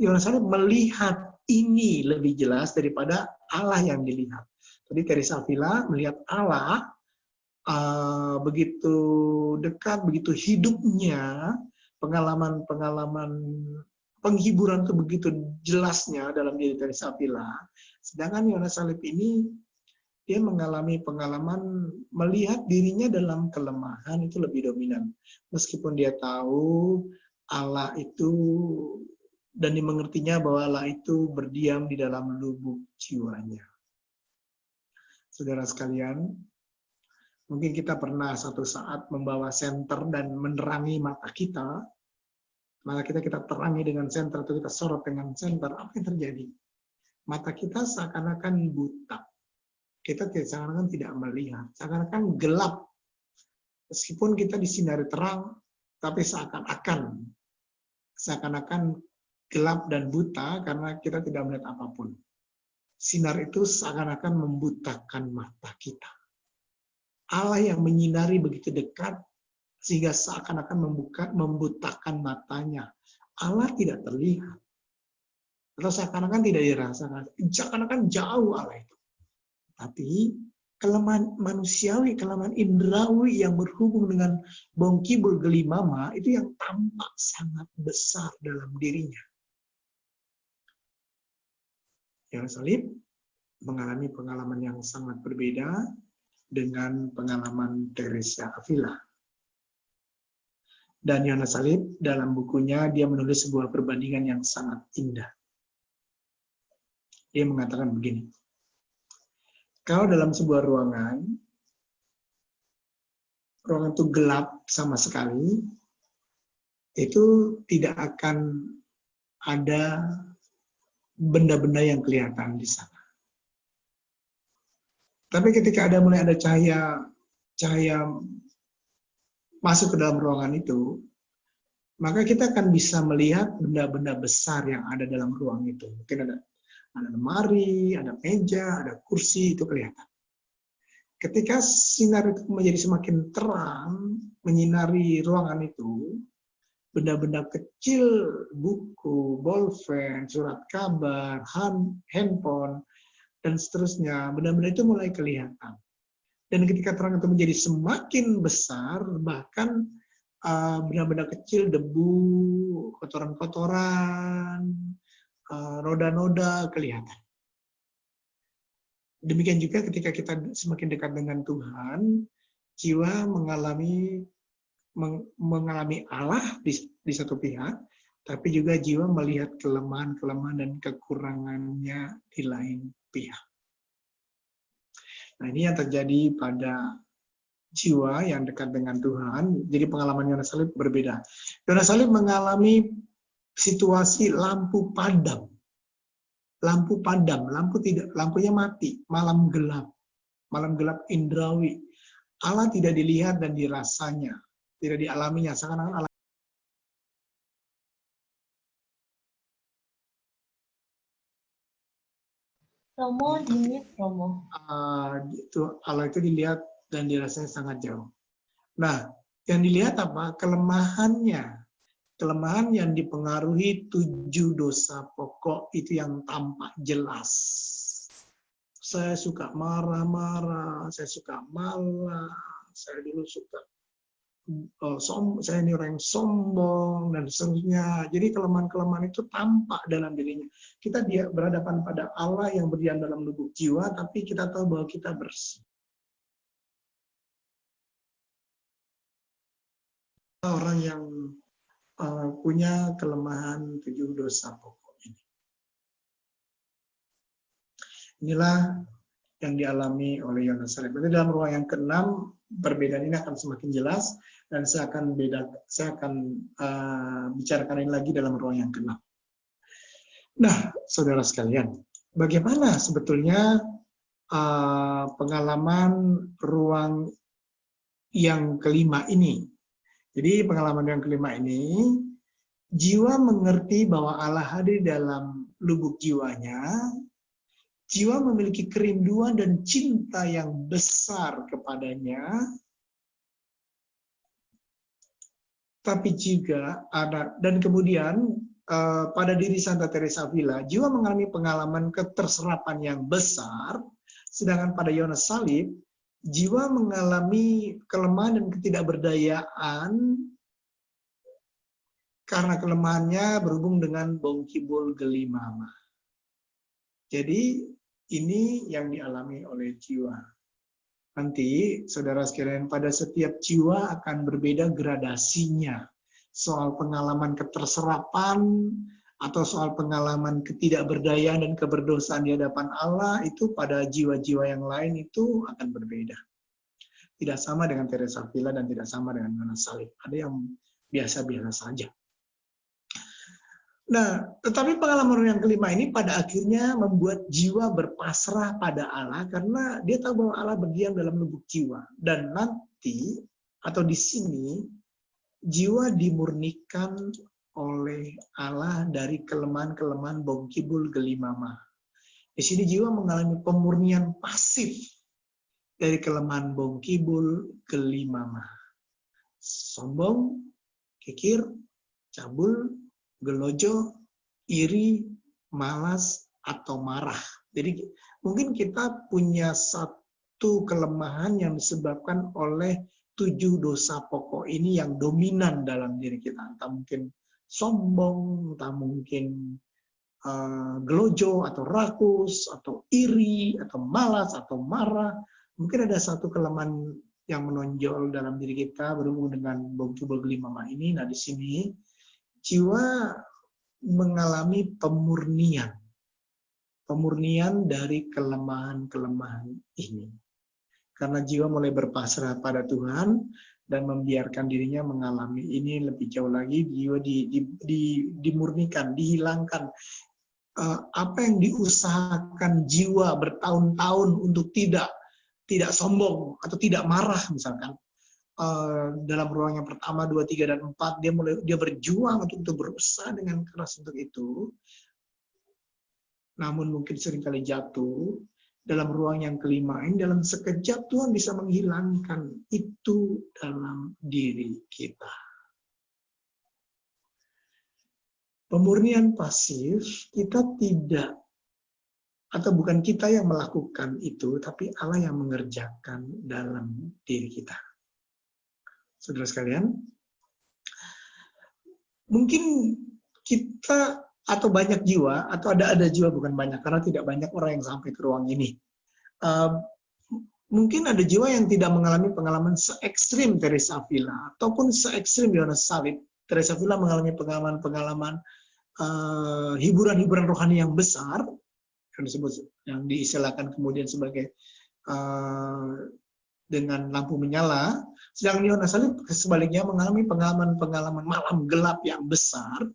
Yohanes Salib melihat ini lebih jelas daripada Allah yang dilihat. Jadi Teresa Avila melihat Allah begitu dekat, begitu hidupnya, pengalaman penghiburan itu begitu jelasnya dalam diri Teresa Avila. Sedangkan Yohanes Salib ini, dia mengalami pengalaman melihat dirinya dalam kelemahan itu lebih dominan. Meskipun dia tahu Allah itu dan dimengertinya bahwa Allah itu berdiam di dalam lubuk jiwanya. Saudara sekalian, mungkin kita pernah satu saat membawa senter dan menerangi mata kita terangi dengan senter atau kita sorot dengan senter, apa yang terjadi? Mata kita seakan-akan buta. Kita seakan-akan tidak melihat, seakan-akan gelap. Meskipun kita disinari terang, tapi seakan-akan gelap dan buta karena kita tidak melihat apapun. Sinar itu seakan-akan membutakan mata kita. Allah yang menyinari begitu dekat, sehingga seakan-akan membutakan matanya. Allah tidak terlihat. Atau seakan-akan tidak dirasakan. Seakan-akan jauh Allah itu. Tapi kelemahan manusiawi, kelemahan indrawi yang berhubung dengan bongkibul gelimama, itu yang tampak sangat besar dalam dirinya. Yohanes Salib mengalami pengalaman yang sangat berbeda dengan pengalaman Teresa Avila. Dan Yohanes Salib dalam bukunya dia menulis sebuah perbandingan yang sangat indah. Dia mengatakan begini, kalau dalam sebuah ruangan itu gelap sama sekali, itu tidak akan ada benda-benda yang kelihatan di sana. Tapi ketika mulai ada cahaya masuk ke dalam ruangan itu, maka kita akan bisa melihat benda-benda besar yang ada dalam ruang itu. Mungkin ada lemari, ada meja, ada kursi, itu kelihatan. Ketika sinar itu menjadi semakin terang, menyinari ruangan itu, benda-benda kecil, buku, bolpen, surat kabar, handphone, dan seterusnya, benda-benda itu mulai kelihatan. Dan ketika terang itu menjadi semakin besar, bahkan benda-benda kecil, debu, kotoran-kotoran, noda-noda kelihatan. Demikian juga ketika kita semakin dekat dengan Tuhan, jiwa mengalami Allah di satu pihak, tapi juga jiwa melihat kelemahan-kelemahan dan kekurangannya di lain pihak. Nah, ini yang terjadi pada jiwa yang dekat dengan Tuhan. Jadi pengalaman Yohanes Salib berbeda. Yohanes Salib mengalami situasi lampu padam. Lampunya mati, malam gelap indrawi. Allah tidak dilihat dan dirasanya, tidak dialaminya, seakan-akan Allah. Romo, dimit Romo. Allah itu dilihat dan dirasanya sangat jauh. Nah, yang dilihat apa? Kelemahannya. Kelemahan yang dipengaruhi 7 dosa pokok itu yang tampak jelas. Saya suka marah-marah, saya suka malas, saya dulu suka saya ini orang yang sombong dan seterusnya. Jadi kelemahan-kelemahan itu tampak dalam dirinya. Kita berhadapan pada Allah yang berdiam dalam lubuk jiwa, tapi kita tahu bahwa kita bersih. Orang yang punya kelemahan 7 dosa pokok ini. Inilah yang dialami oleh Yohanes Salib. Berarti dalam ruang yang ke-6, perbedaan ini akan semakin jelas, dan saya akan bicarakan ini lagi dalam ruang yang ke-6. Nah, saudara sekalian, bagaimana sebetulnya pengalaman ruang yang kelima ini? Jadi pengalaman yang kelima ini, jiwa mengerti bahwa Allah hadir dalam lubuk jiwanya, jiwa memiliki kerinduan dan cinta yang besar kepadanya, tapi juga ada, dan kemudian pada diri Santa Teresa Avila, jiwa mengalami pengalaman keterserapan yang besar, sedangkan pada Yohanes Salib, jiwa mengalami kelemahan dan ketidakberdayaan karena kelemahannya berhubung dengan bongkibul gelimama. Jadi ini yang dialami oleh jiwa. Nanti, saudara sekalian, pada setiap jiwa akan berbeda gradasinya. Soal pengalaman keterserapan, atau soal pengalaman ketidakberdayaan dan keberdosaan di hadapan Allah, itu pada jiwa-jiwa yang lain itu akan berbeda. Tidak sama dengan Teresa Avila dan tidak sama dengan Yohanes Salib. Ada yang biasa-biasa saja. Nah, tetapi pengalaman yang kelima ini pada akhirnya membuat jiwa berpasrah pada Allah karena dia tahu bahwa Allah berdiam dalam lubuk jiwa. Dan nanti, atau di sini, jiwa dimurnikan oleh Allah dari kelemahan-kelemahan bongkibul gelimama. Di sini jiwa mengalami pemurnian pasif dari kelemahan bongkibul gelimama. Sombong, kikir, cabul, gelojo, iri, malas, atau marah. Jadi mungkin kita punya satu kelemahan yang disebabkan oleh 7 dosa pokok ini yang dominan dalam diri kita. Entah mungkin sombong, entah mungkin gelojo, atau rakus, atau iri, atau malas, atau marah. Mungkin ada satu kelemahan yang menonjol dalam diri kita berhubungan dengan bongkibul gelimama ini. Nah, di sini jiwa mengalami pemurnian dari kelemahan-kelemahan ini. Karena jiwa mulai berpasrah pada Tuhan dan membiarkan dirinya mengalami ini lebih jauh lagi, jiwa dimurnikan, dihilangkan. Apa yang diusahakan jiwa bertahun-tahun untuk tidak sombong atau tidak marah misalkan. Dalam ruang yang pertama, 2, 3, dan 4, dia berjuang untuk berusaha dengan keras untuk itu. Namun mungkin seringkali jatuh. Dalam ruang yang kelima ini, dalam sekejap Tuhan bisa menghilangkan itu dalam diri kita. Pemurnian pasif, kita tidak, atau bukan kita yang melakukan itu, tapi Allah yang mengerjakan dalam diri kita. Saudara sekalian, mungkin kita atau banyak jiwa, atau ada jiwa, bukan banyak, karena tidak banyak orang yang sampai ke ruang ini. Mungkin ada jiwa yang tidak mengalami pengalaman se-ekstrim Teresa Avila, ataupun se-ekstrim Yohanes Salib. Teresa Avila mengalami pengalaman-pengalaman hiburan-hiburan rohani yang besar, yang diistilahkan kemudian sebagai dengan lampu menyala. Sedangkan Yohanes Salib sebaliknya mengalami pengalaman-pengalaman malam gelap yang besar.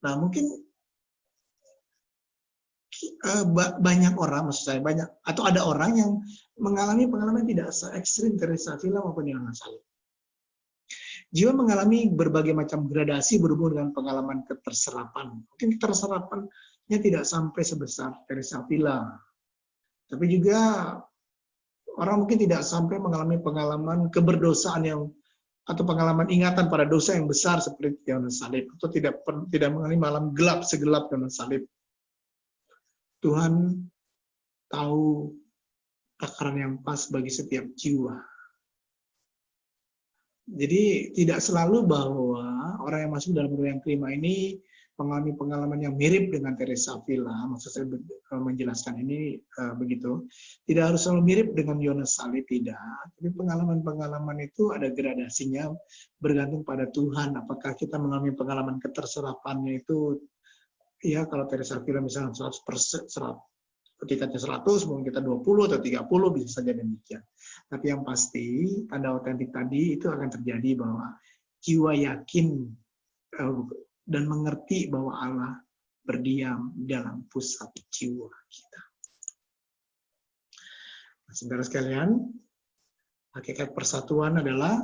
Nah, mungkin banyak orang, maksud saya banyak, atau ada orang yang mengalami pengalaman tidak se-ekstrim Teresa Avila maupun Yohanes Salib. Jiwa mengalami berbagai macam gradasi berhubungan dengan pengalaman keterserapan. Mungkin keterserapannya tidak sampai sebesar Teresa Avila, tapi juga orang mungkin tidak sampai mengalami pengalaman keberdosaan atau pengalaman ingatan pada dosa yang besar seperti Yohanes Salib, atau tidak mengalami malam gelap segelap Yohanes Salib. Tuhan tahu takaran yang pas bagi setiap jiwa. Jadi tidak selalu bahwa orang yang masuk dalam ruang yang kelima ini mengalami pengalaman yang mirip dengan Teresa Avila. Maksud saya menjelaskan ini begitu. Tidak harus selalu mirip dengan Yohanes Salib, tidak. Tapi pengalaman-pengalaman itu ada gradasinya bergantung pada Tuhan. Apakah kita mengalami pengalaman keterserapannya itu, ya kalau Teresa Avila misalnya 100%, tingkatnya 100, mungkin kita 20 atau 30, bisa saja demikian. Tapi yang pasti, tanda otentik tadi itu akan terjadi bahwa jiwa yakin dan mengerti bahwa Allah berdiam dalam pusat jiwa kita. Nah, saudara sekalian, hakikat persatuan adalah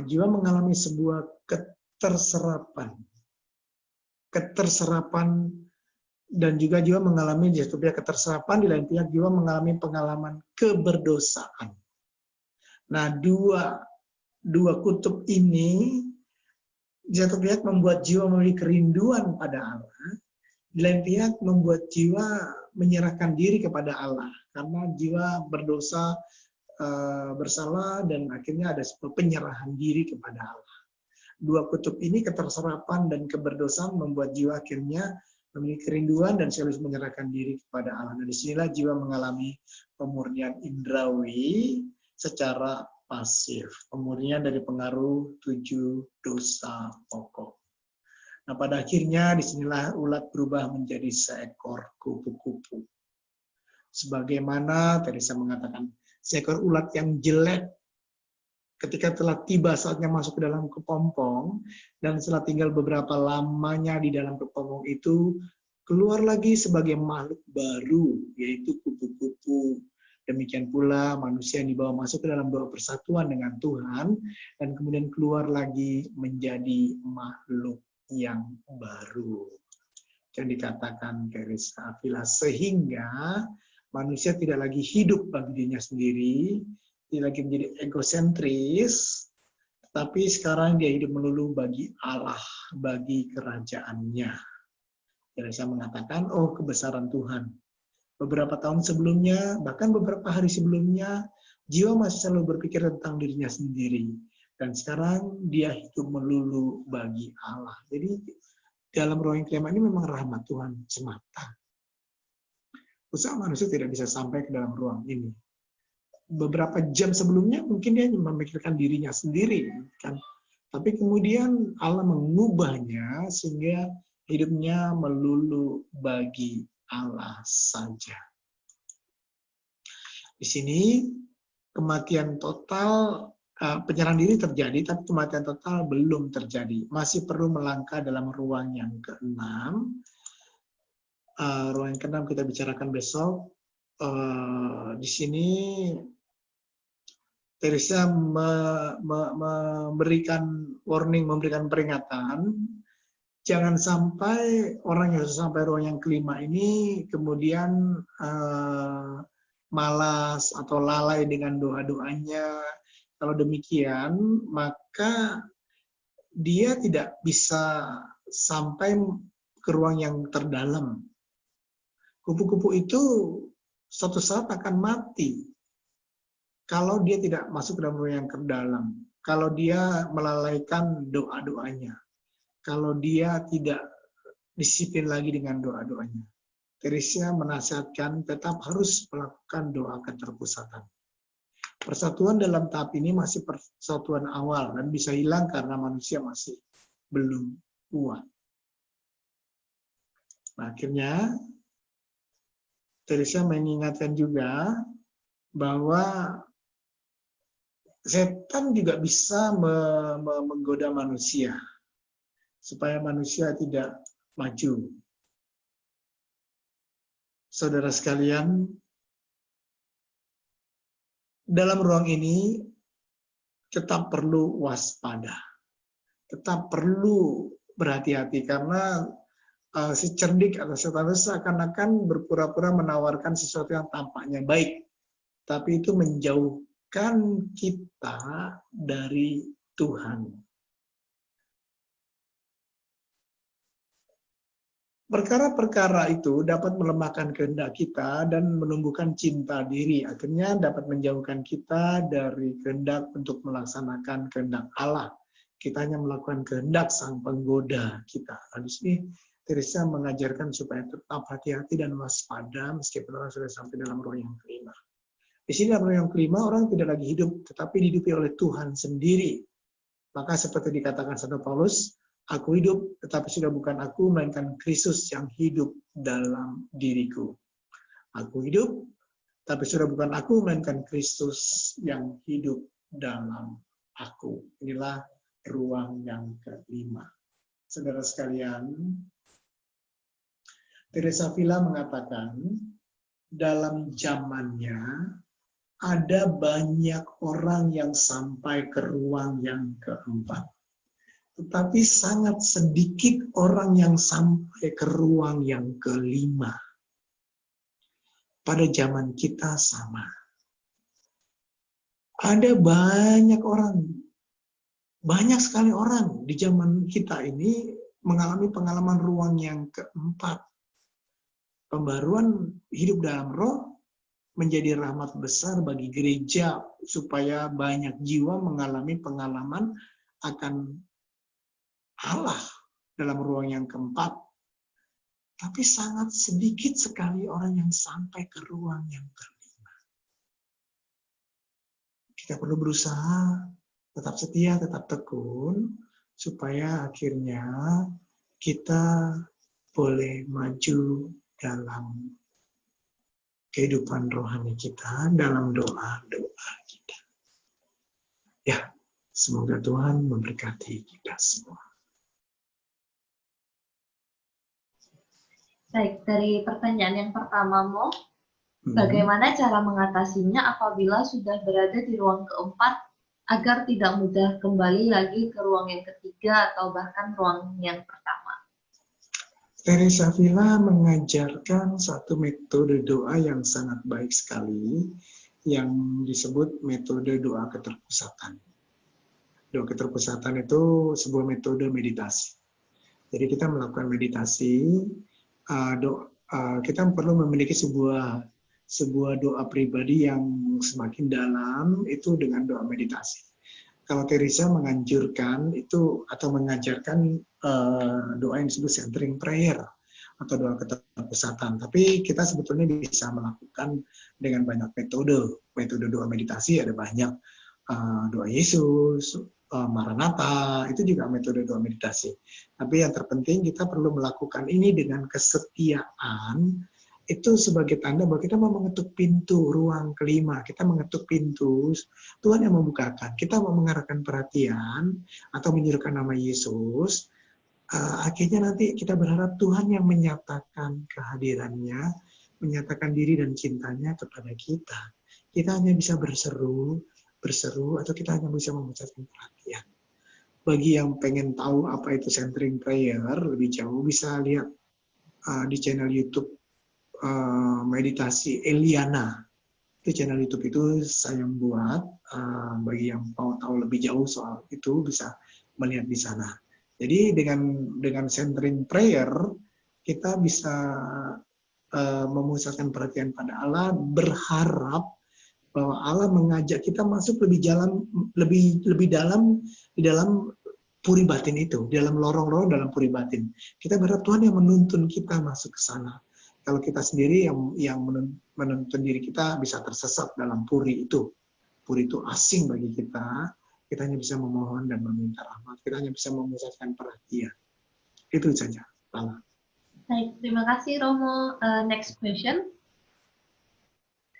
jiwa mengalami sebuah keterserapan, dan juga jiwa mengalami di satu pihak keterserapan, di lain pihak jiwa mengalami pengalaman keberdosaan. Nah, dua kutub ini di satu pihak membuat jiwa memiliki kerinduan pada Allah, di lain pihak membuat jiwa menyerahkan diri kepada Allah karena jiwa berdosa, bersalah, dan akhirnya ada sebuah penyerahan diri kepada Allah. Dua kutub ini, keterserapan dan keberdosaan, membuat jiwa akhirnya memiliki kerinduan dan sekaligus menyerahkan diri kepada Allah. Nah, disinilah jiwa mengalami pemurnian indrawi secara pasif. Pemurnian dari pengaruh 7 dosa pokok. Nah, pada akhirnya disinilah ulat berubah menjadi seekor kupu-kupu. Sebagaimana Teresa mengatakan, seekor ulat yang jelek ketika telah tiba saatnya masuk ke dalam kepompong, dan setelah tinggal beberapa lamanya di dalam kepompong itu, keluar lagi sebagai makhluk baru, yaitu kupu-kupu. Demikian pula manusia yang dibawa masuk ke dalam doa persatuan dengan Tuhan, dan kemudian keluar lagi menjadi makhluk yang baru. Yang dikatakan Teresa Avila, sehingga manusia tidak lagi hidup bagi dirinya sendiri, tidak lagi menjadi egosentris, tapi sekarang dia hidup melulu bagi Allah, bagi kerajaannya. Teresa mengatakan, oh kebesaran Tuhan. Beberapa tahun sebelumnya, bahkan beberapa hari sebelumnya, jiwa masih selalu berpikir tentang dirinya sendiri. Dan sekarang dia hidup melulu bagi Allah. Jadi dalam ruang yang kelima ini memang rahmat Tuhan semata. Usaha manusia tidak bisa sampai ke dalam ruang ini. Beberapa jam sebelumnya mungkin dia memikirkan dirinya sendiri, kan? Tapi kemudian Allah mengubahnya sehingga hidupnya melulu bagi Allah saja. Di sini kematian total, penyerahan diri terjadi, tapi kematian total belum terjadi. Masih perlu melangkah dalam ruang yang keenam. Ruang yang keenam kita bicarakan besok. Di sini Teresa memberikan warning, memberikan peringatan. Jangan sampai orang yang sudah sampai ruang yang kelima ini kemudian malas atau lalai dengan doa-doanya. Kalau demikian, maka dia tidak bisa sampai ke ruang yang terdalam. Kupu-kupu itu suatu saat akan mati kalau dia tidak masuk ke dalam ruang yang terdalam, kalau dia melalaikan doa-doanya, kalau dia tidak disiplin lagi dengan doa-doanya. Teresa menasihatkan tetap harus melakukan doa keterpusatan. Persatuan dalam tahap ini masih persatuan awal dan bisa hilang karena manusia masih belum kuat. Nah, akhirnya Teresa mengingatkan juga bahwa setan juga bisa menggoda manusia supaya manusia tidak maju. Saudara sekalian, dalam ruang ini tetap perlu waspada, tetap perlu berhati-hati karena si cerdik atau setan seakan-akan berpura-pura menawarkan sesuatu yang tampaknya baik, tapi itu menjauhkan kita dari Tuhan. Perkara-perkara itu dapat melemahkan kehendak kita dan menumbuhkan cinta diri. Akhirnya dapat menjauhkan kita dari kehendak untuk melaksanakan kehendak Allah. Kita hanya melakukan kehendak sang penggoda kita. Di sini Teresa mengajarkan supaya tetap hati-hati dan waspada meskipun orang sudah sampai dalam ruang yang kelima. Di sini dalam ruang yang kelima orang tidak lagi hidup, tetapi dihidupi oleh Tuhan sendiri. Maka seperti dikatakan Santo Paulus, aku hidup, tetapi sudah bukan aku, melainkan Kristus yang hidup dalam diriku. Aku hidup, tapi sudah bukan aku, melainkan Kristus yang hidup dalam aku. Inilah ruang yang kelima. Saudara sekalian, Teresa Avila mengatakan, dalam zamannya ada banyak orang yang sampai ke ruang yang keempat. Tetapi sangat sedikit orang yang sampai ke ruang yang kelima. Pada zaman kita sama. Ada banyak orang, banyak sekali orang di zaman kita ini mengalami pengalaman ruang yang keempat. Pembaruan hidup dalam roh menjadi rahmat besar bagi gereja supaya banyak jiwa mengalami pengalaman akan Allah dalam ruang yang keempat. Tapi sangat sedikit sekali orang yang sampai ke ruang yang kelima. Kita perlu berusaha tetap setia, tetap tekun, supaya akhirnya kita boleh maju dalam kehidupan rohani kita, dalam doa-doa kita. Ya, semoga Tuhan memberkati kita semua. Baik, dari pertanyaan yang pertama, Mo, bagaimana cara mengatasinya apabila sudah berada di ruang keempat agar tidak mudah kembali lagi ke ruang yang ketiga atau bahkan ruang yang pertama? Teresa Avila mengajarkan satu metode doa yang sangat baik sekali yang disebut metode doa keterpusatan. Doa keterpusatan itu sebuah metode meditasi. Jadi kita melakukan meditasi, kita perlu memiliki sebuah doa pribadi yang semakin dalam itu dengan doa meditasi. Kalau Teresa menganjurkan itu atau mengajarkan doa yang disebut centering prayer atau doa keterpusatan. Tapi kita sebetulnya bisa melakukan dengan banyak metode. Metode doa meditasi ada banyak. Doa Yesus, Maranatha, itu juga metode doa meditasi. Tapi yang terpenting kita perlu melakukan ini dengan kesetiaan. Itu sebagai tanda bahwa kita mau mengetuk pintu ruang kelima, kita mengetuk pintu, Tuhan yang membukakan, kita mau mengarahkan perhatian atau menyerukan nama Yesus, akhirnya nanti kita berharap Tuhan yang menyatakan kehadirannya, menyatakan diri dan cintanya kepada kita. Kita hanya bisa berseru, atau kita hanya bisa memusatkan perhatian. Bagi yang pengen tahu apa itu centering prayer lebih jauh, bisa lihat di channel YouTube meditasi Eliana. Itu channel YouTube itu saya buat. Bagi yang mau tahu lebih jauh soal itu bisa melihat di sana. Jadi dengan centering prayer kita bisa memusatkan perhatian pada Allah, berharap bahwa Allah mengajak kita masuk lebih dalam di dalam puri batin itu, di dalam lorong-lorong dalam puri batin. Kita berharap Tuhan yang menuntun kita masuk ke sana. Kalau kita sendiri yang menuntun diri kita bisa tersesat dalam puri itu. Puri itu asing bagi kita. Kita hanya bisa memohon dan meminta rahmat. Kita hanya bisa memusatkan perhatian. Itu saja. Lala. Baik, terima kasih Romo. Next question.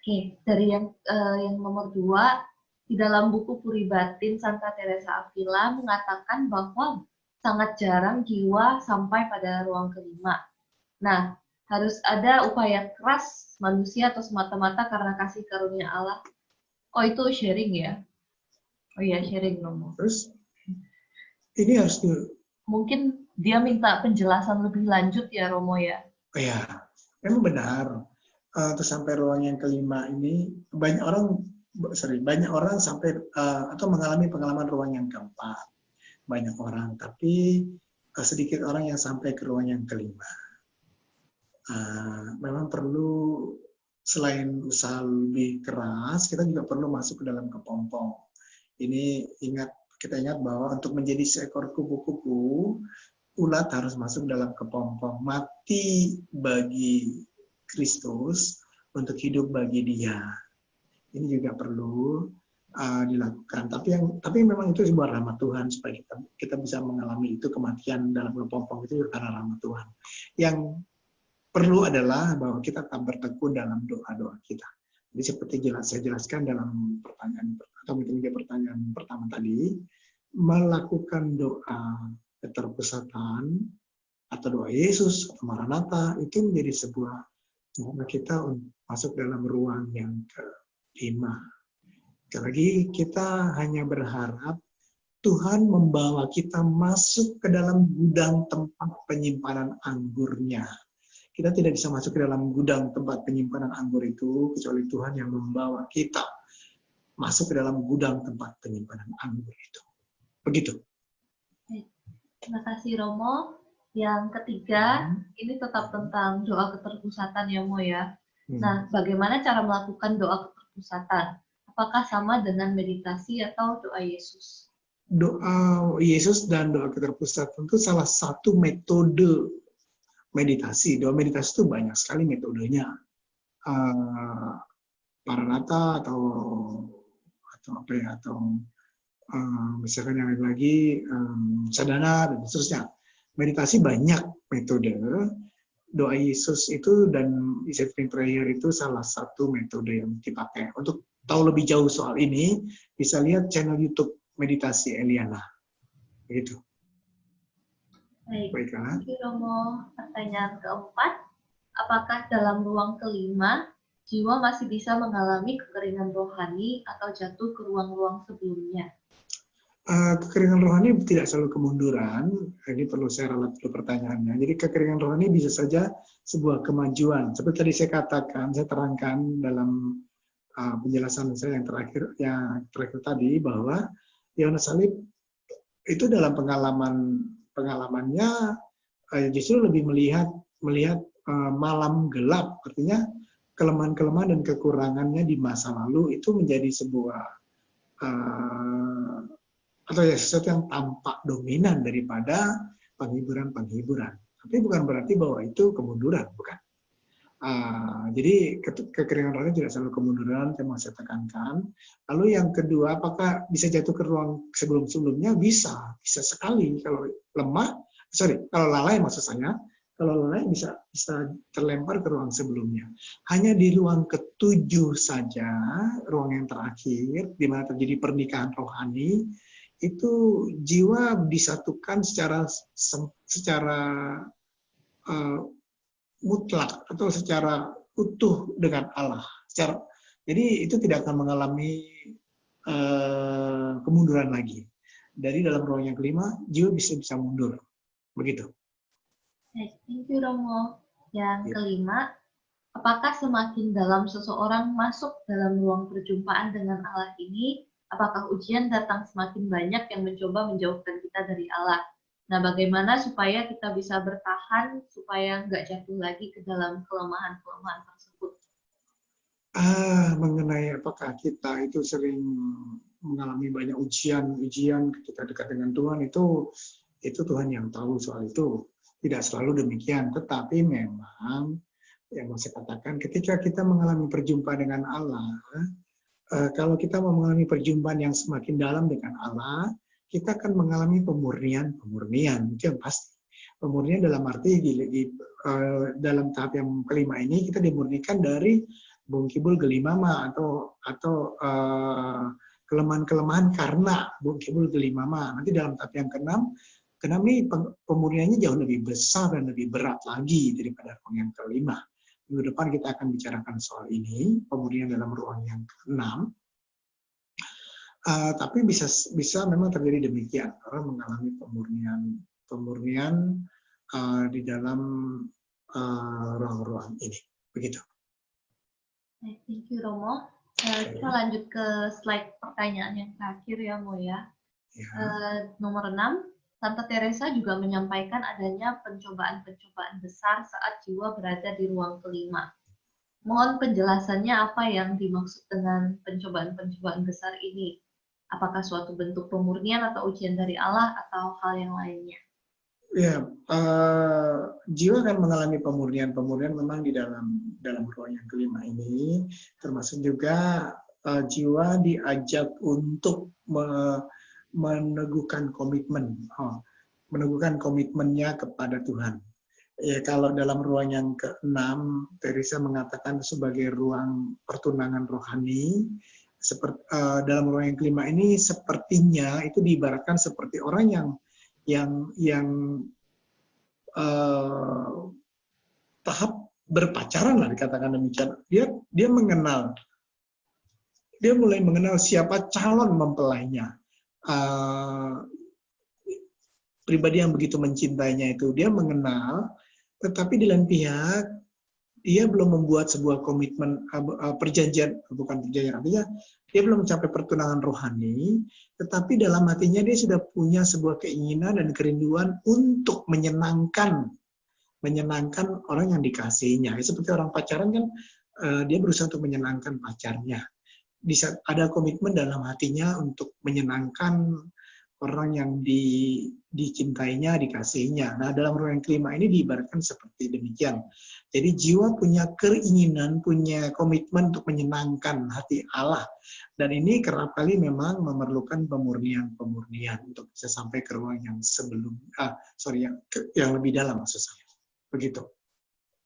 Oke, dari yang nomor 2, di dalam buku Puri Batin Santa Teresa Avila mengatakan bahwa sangat jarang jiwa sampai pada ruang kelima. Nah, harus ada upaya keras manusia atau semata-mata karena kasih karunia Allah. Oh, itu sharing ya? Oh iya, sharing Romo. Terus, ini harus mungkin dia minta penjelasan lebih lanjut ya Romo ya? Oh ya, memang benar. Terus sampai ruang yang kelima ini banyak orang sampai atau mengalami pengalaman ruang yang keempat. Banyak orang, tapi sedikit orang yang sampai ke ruang yang kelima. Memang perlu selain usaha lebih keras, kita juga perlu masuk ke dalam kepompong. Ini kita ingat bahwa untuk menjadi seekor kupu-kupu, ulat harus masuk dalam kepompong, mati bagi Kristus untuk hidup bagi Dia. Ini juga perlu dilakukan. Tapi memang itu sebuah rahmat Tuhan supaya kita bisa mengalami itu, kematian dalam kepompong itu karena rahmat Tuhan. Yang perlu adalah bahwa kita tetap bertekun dalam doa-doa kita. Jadi seperti saya jelaskan dalam pertanyaan atau mungkin pertanyaan pertama tadi, melakukan doa keterpusatan atau doa Yesus atau Maranatha itu menjadi sebuah cara kita untuk masuk dalam ruang yang kelima. Sekali lagi kita hanya berharap Tuhan membawa kita masuk ke dalam gudang tempat penyimpanan anggurnya. Kita tidak bisa masuk ke dalam gudang tempat penyimpanan anggur itu kecuali Tuhan yang membawa kita masuk ke dalam gudang tempat penyimpanan anggur itu. Begitu. Terima kasih Romo. Yang ketiga, ini tetap tentang doa keterpusatan ya Mo ya. Nah, bagaimana cara melakukan doa keterpusatan? Apakah sama dengan meditasi atau doa Yesus? Doa Yesus dan doa keterpusatan itu salah satu metode meditasi. Doa meditasi itu banyak sekali metodenya. Maranatha atau apa ya, atau misalkan yang lain lagi sadhana dan seterusnya. meditasi banyak metode. Doa Yesus itu dan discipline prayer itu salah satu metode yang dipakai. Untuk tahu lebih jauh soal ini, bisa lihat channel YouTube Meditasi Eliana. Begitu. Baik, Baiklah. thank you Romo. Pertanyaan keempat, apakah dalam ruang kelima, jiwa masih bisa mengalami kekeringan rohani atau jatuh ke ruang-ruang sebelumnya? Kekeringan rohani tidak selalu kemunduran. Ini perlu saya ralat dulu pertanyaannya. Jadi kekeringan rohani bisa saja sebuah kemajuan. Seperti tadi saya katakan, saya terangkan dalam penjelasan saya yang terakhir tadi, bahwa Yohanes Salib itu dalam pengalamannya justru lebih melihat malam gelap, artinya kelemahan-kelemahan dan kekurangannya di masa lalu itu menjadi sebuah atau ya sesuatu yang tampak dominan daripada penghiburan. Tapi bukan berarti bahwa itu kemunduran, bukan. Jadi kekeringan rohani tidak selalu kemunduran, yang mau saya tekankan. Lalu yang kedua, apakah bisa jatuh ke ruang sebelum-sebelumnya? Bisa sekali. Kalau kalau lalai maksud saya, kalau lalai bisa terlempar ke ruang sebelumnya. Hanya di ruang ketujuh saja, ruang yang terakhir, di mana terjadi pernikahan rohani, itu jiwa disatukan secara mutlak atau secara utuh dengan Allah. Jadi itu tidak akan mengalami kemunduran lagi. Dari dalam ruang yang kelima, jiwa bisa mundur. Begitu. Thank you Romo. Yang kelima, apakah semakin dalam seseorang masuk dalam ruang perjumpaan dengan Allah ini, apakah ujian datang semakin banyak yang mencoba menjauhkan kita dari Allah? Nah, bagaimana supaya kita bisa bertahan, supaya nggak jatuh lagi ke dalam kelemahan-kelemahan tersebut? Mengenai apakah kita itu sering mengalami banyak ujian ketika dekat dengan Tuhan, itu Tuhan yang tahu soal itu. Tidak selalu demikian, tetapi memang yang mau saya katakan, ketika kita mengalami perjumpaan dengan Allah, kalau kita mengalami perjumpaan yang semakin dalam dengan Allah, kita akan mengalami pemurnian, itu yang pasti. Pemurnian dalam arti dalam tahap yang kelima ini kita dimurnikan dari bungkibul gelimama atau kelemahan-kelemahan karena bungkibul gelimama. Nanti dalam tahap yang keenam ini pemurniannya jauh lebih besar dan lebih berat lagi daripada ruang yang kelima. Minggu depan kita akan bicarakan soal ini, pemurnian dalam ruang yang keenam. Tapi bisa memang terjadi demikian, orang mengalami pemurnian di dalam ruang-ruang ini, begitu. Thank you Romo. Kita lanjut ke slide pertanyaan yang terakhir ya Mo ya. Nomor 6, Santa Teresa juga menyampaikan adanya pencobaan-pencobaan besar saat jiwa berada di ruang kelima. Mohon penjelasannya apa yang dimaksud dengan pencobaan-pencobaan besar ini? Apakah suatu bentuk pemurnian atau ujian dari Allah atau hal yang lainnya? Ya, jiwa akan mengalami pemurnian memang di dalam ruang yang kelima ini, termasuk juga jiwa diajak untuk meneguhkan komitmennya kepada Tuhan. Ya, kalau dalam ruang yang keenam, Teresa mengatakan sebagai ruang pertunangan rohani. Dalam ruang yang kelima ini sepertinya itu diibaratkan seperti orang yang tahap berpacaran lah, dikatakan demikian. Dia mulai mengenal siapa calon mempelainya. Pribadi yang begitu mencintainya itu dia mengenal, tetapi di lain pihak dia belum membuat sebuah komitmen bukan perjanjian, artinya dia belum mencapai pertunangan rohani, tetapi dalam hatinya dia sudah punya sebuah keinginan dan kerinduan untuk menyenangkan orang yang dikasihinya. Seperti orang pacaran kan, dia berusaha untuk menyenangkan pacarnya. Ada komitmen dalam hatinya untuk menyenangkan orang yang dicintainya, dikasihinya. Nah, dalam ruang yang kelima ini diibaratkan seperti demikian. Jadi jiwa punya keinginan, punya komitmen untuk menyenangkan hati Allah. Dan ini kerap kali memang memerlukan pemurnian untuk bisa sampai ke ruang yang yang lebih dalam maksud saya. Begitu.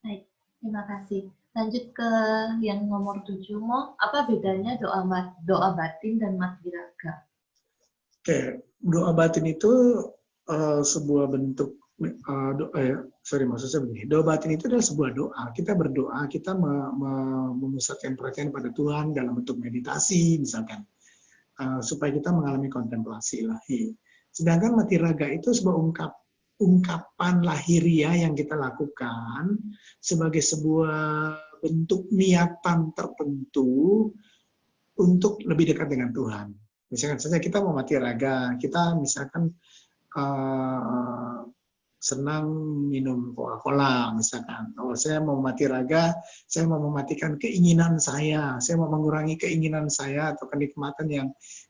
Baik, terima kasih. Lanjut ke yang nomor 7, Mo. Apa bedanya doa batin dan madhiraga? Oke, doa batin itu sebuah bentuk maksudnya begini. Doa batin itu adalah sebuah doa. Kita berdoa, kita memusatkan perhatian pada Tuhan dalam bentuk meditasi, misalkan, supaya kita mengalami kontemplasi ilahi. Sedangkan madhiraga itu sebuah ungkapan lahiriah yang kita lakukan sebagai sebuah bentuk niatan tertentu untuk lebih dekat dengan Tuhan. Misalkan saja kita mau madhiraga, kita misalkan senang minum Coca-Cola, misalkan. Oh, saya mau madhiraga, saya mau mematikan keinginan saya mau mengurangi keinginan saya atau kenikmatan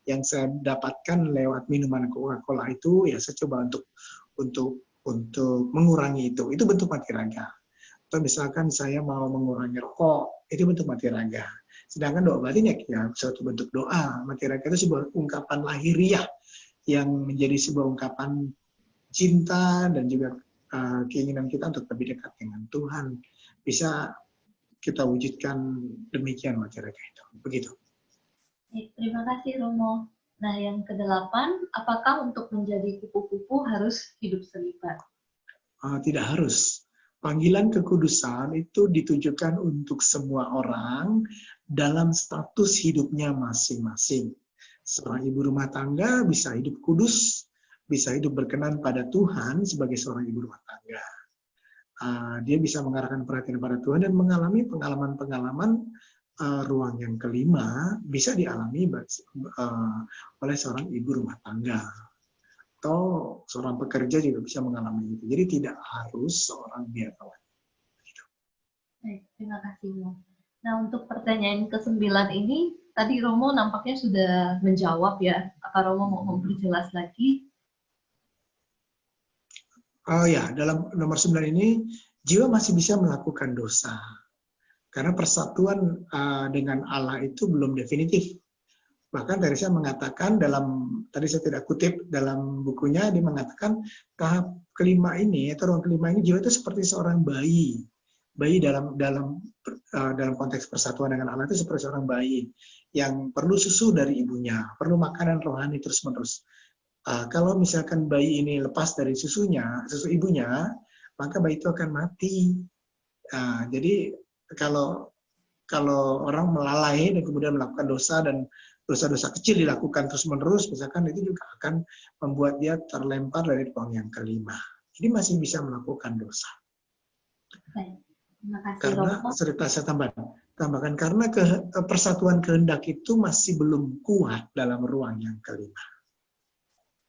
yang saya dapatkan lewat minuman Coca-Cola itu, ya saya coba untuk mengurangi itu. Itu bentuk madhiraga. Atau misalkan saya mau mengurangi rokok, itu bentuk madhiraga. Sedangkan doa batin ya suatu bentuk doa. Madhiraga itu sebuah ungkapan lahiriah yang menjadi sebuah ungkapan cinta dan juga keinginan kita untuk lebih dekat dengan Tuhan. Bisa kita wujudkan demikian madhiraga itu. Begitu. Terima kasih, Romo. Nah, yang ke-8, apakah untuk menjadi kupu-kupu harus hidup selibat? Tidak harus. Panggilan kekudusan itu ditujukan untuk semua orang dalam status hidupnya masing-masing. Seorang ibu rumah tangga bisa hidup kudus, bisa hidup berkenan pada Tuhan sebagai seorang ibu rumah tangga. Dia bisa mengarahkan perhatian pada Tuhan dan mengalami pengalaman-pengalaman ruang yang kelima bisa dialami oleh seorang ibu rumah tangga. Atau seorang pekerja juga bisa mengalami itu. Jadi tidak harus seorang biarlawan. Baik, terima kasih, Mo. Nah, untuk pertanyaan ke-9 ini, tadi Romo nampaknya sudah menjawab ya. Apa Romo mau memperjelas lagi? Oh ya, dalam nomor 9 ini, jiwa masih bisa melakukan dosa. Karena persatuan dengan Allah itu belum definitif. Bahkan Teresa mengatakan tadi saya tidak kutip dalam bukunya, dia mengatakan tahap kelima ini, atau ruang kelima ini, jiwa itu seperti seorang bayi. Bayi dalam konteks persatuan dengan Allah itu seperti seorang bayi yang perlu susu dari ibunya, perlu makanan rohani terus-menerus. Kalau misalkan bayi ini lepas dari susu ibunya, maka bayi itu akan mati. Jadi kalau orang melalai dan kemudian melakukan dosa dan dosa-dosa kecil dilakukan terus-menerus, misalkan itu juga akan membuat dia terlempar dari ruang yang kelima. Jadi masih bisa melakukan dosa. Baik. Terima kasih, Karena Romo. saya tambahkan karena persatuan kehendak itu masih belum kuat dalam ruang yang kelima.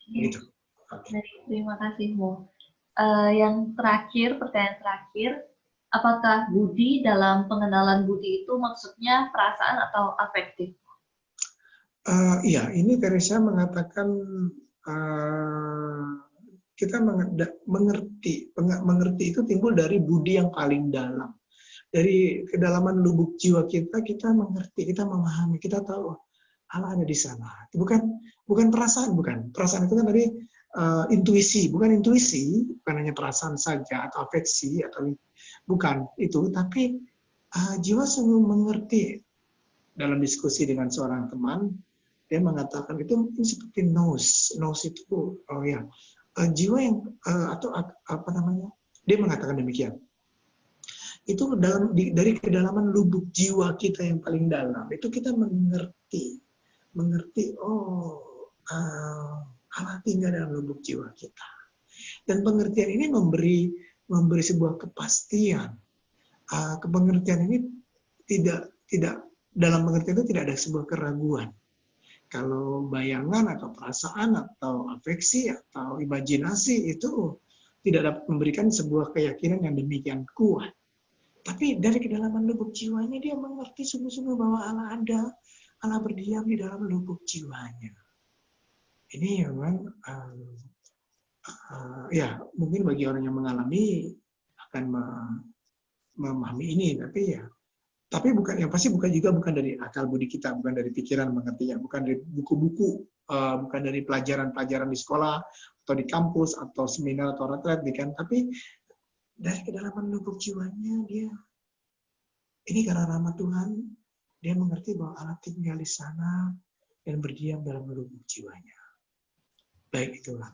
Gitu. Baik, terima kasih, Mo. Yang terakhir, pertanyaan terakhir, apakah budi dalam pengenalan budi itu maksudnya perasaan atau afektif? Iya, ini Teresa mengatakan kita mengerti itu timbul dari budi yang paling dalam. Dari kedalaman lubuk jiwa kita mengerti, kita memahami, kita tahu Allah ada di sana. Bukan perasaan, bukan. Perasaan itu kan tadi intuisi, bukan hanya perasaan saja atau afeksi atau bukan itu, tapi jiwa sungguh mengerti. Dalam diskusi dengan seorang teman, dia mengatakan itu mungkin seperti nose itu, jiwa yang dia mengatakan demikian. Itu dari kedalaman lubuk jiwa kita yang paling dalam, itu kita mengerti, Allah tinggal dalam lubuk jiwa kita. Dan pengertian ini memberi sebuah kepastian. Pengertian ini tidak dalam pengertian itu tidak ada sebuah keraguan. Kalau bayangan atau perasaan atau afeksi atau imajinasi itu tidak dapat memberikan sebuah keyakinan yang demikian kuat. Tapi dari kedalaman lubuk jiwanya dia mengerti sungguh-sungguh bahwa Allah ada, Allah berdiam di dalam lubuk jiwanya. ini memang ya mungkin bagi orang yang mengalami akan memahami ini, tapi bukan, yang pasti bukan dari akal budi kita, bukan dari pikiran mengertinya, bukan dari buku-buku, bukan dari pelajaran-pelajaran di sekolah atau di kampus atau seminar atau retret, tapi dari kedalaman lubuk jiwanya dia. Ini karena rahmat Tuhan, dia mengerti bahwa Allah tinggal di sana dan berdiam dalam lubuk jiwanya. Baik, itulah.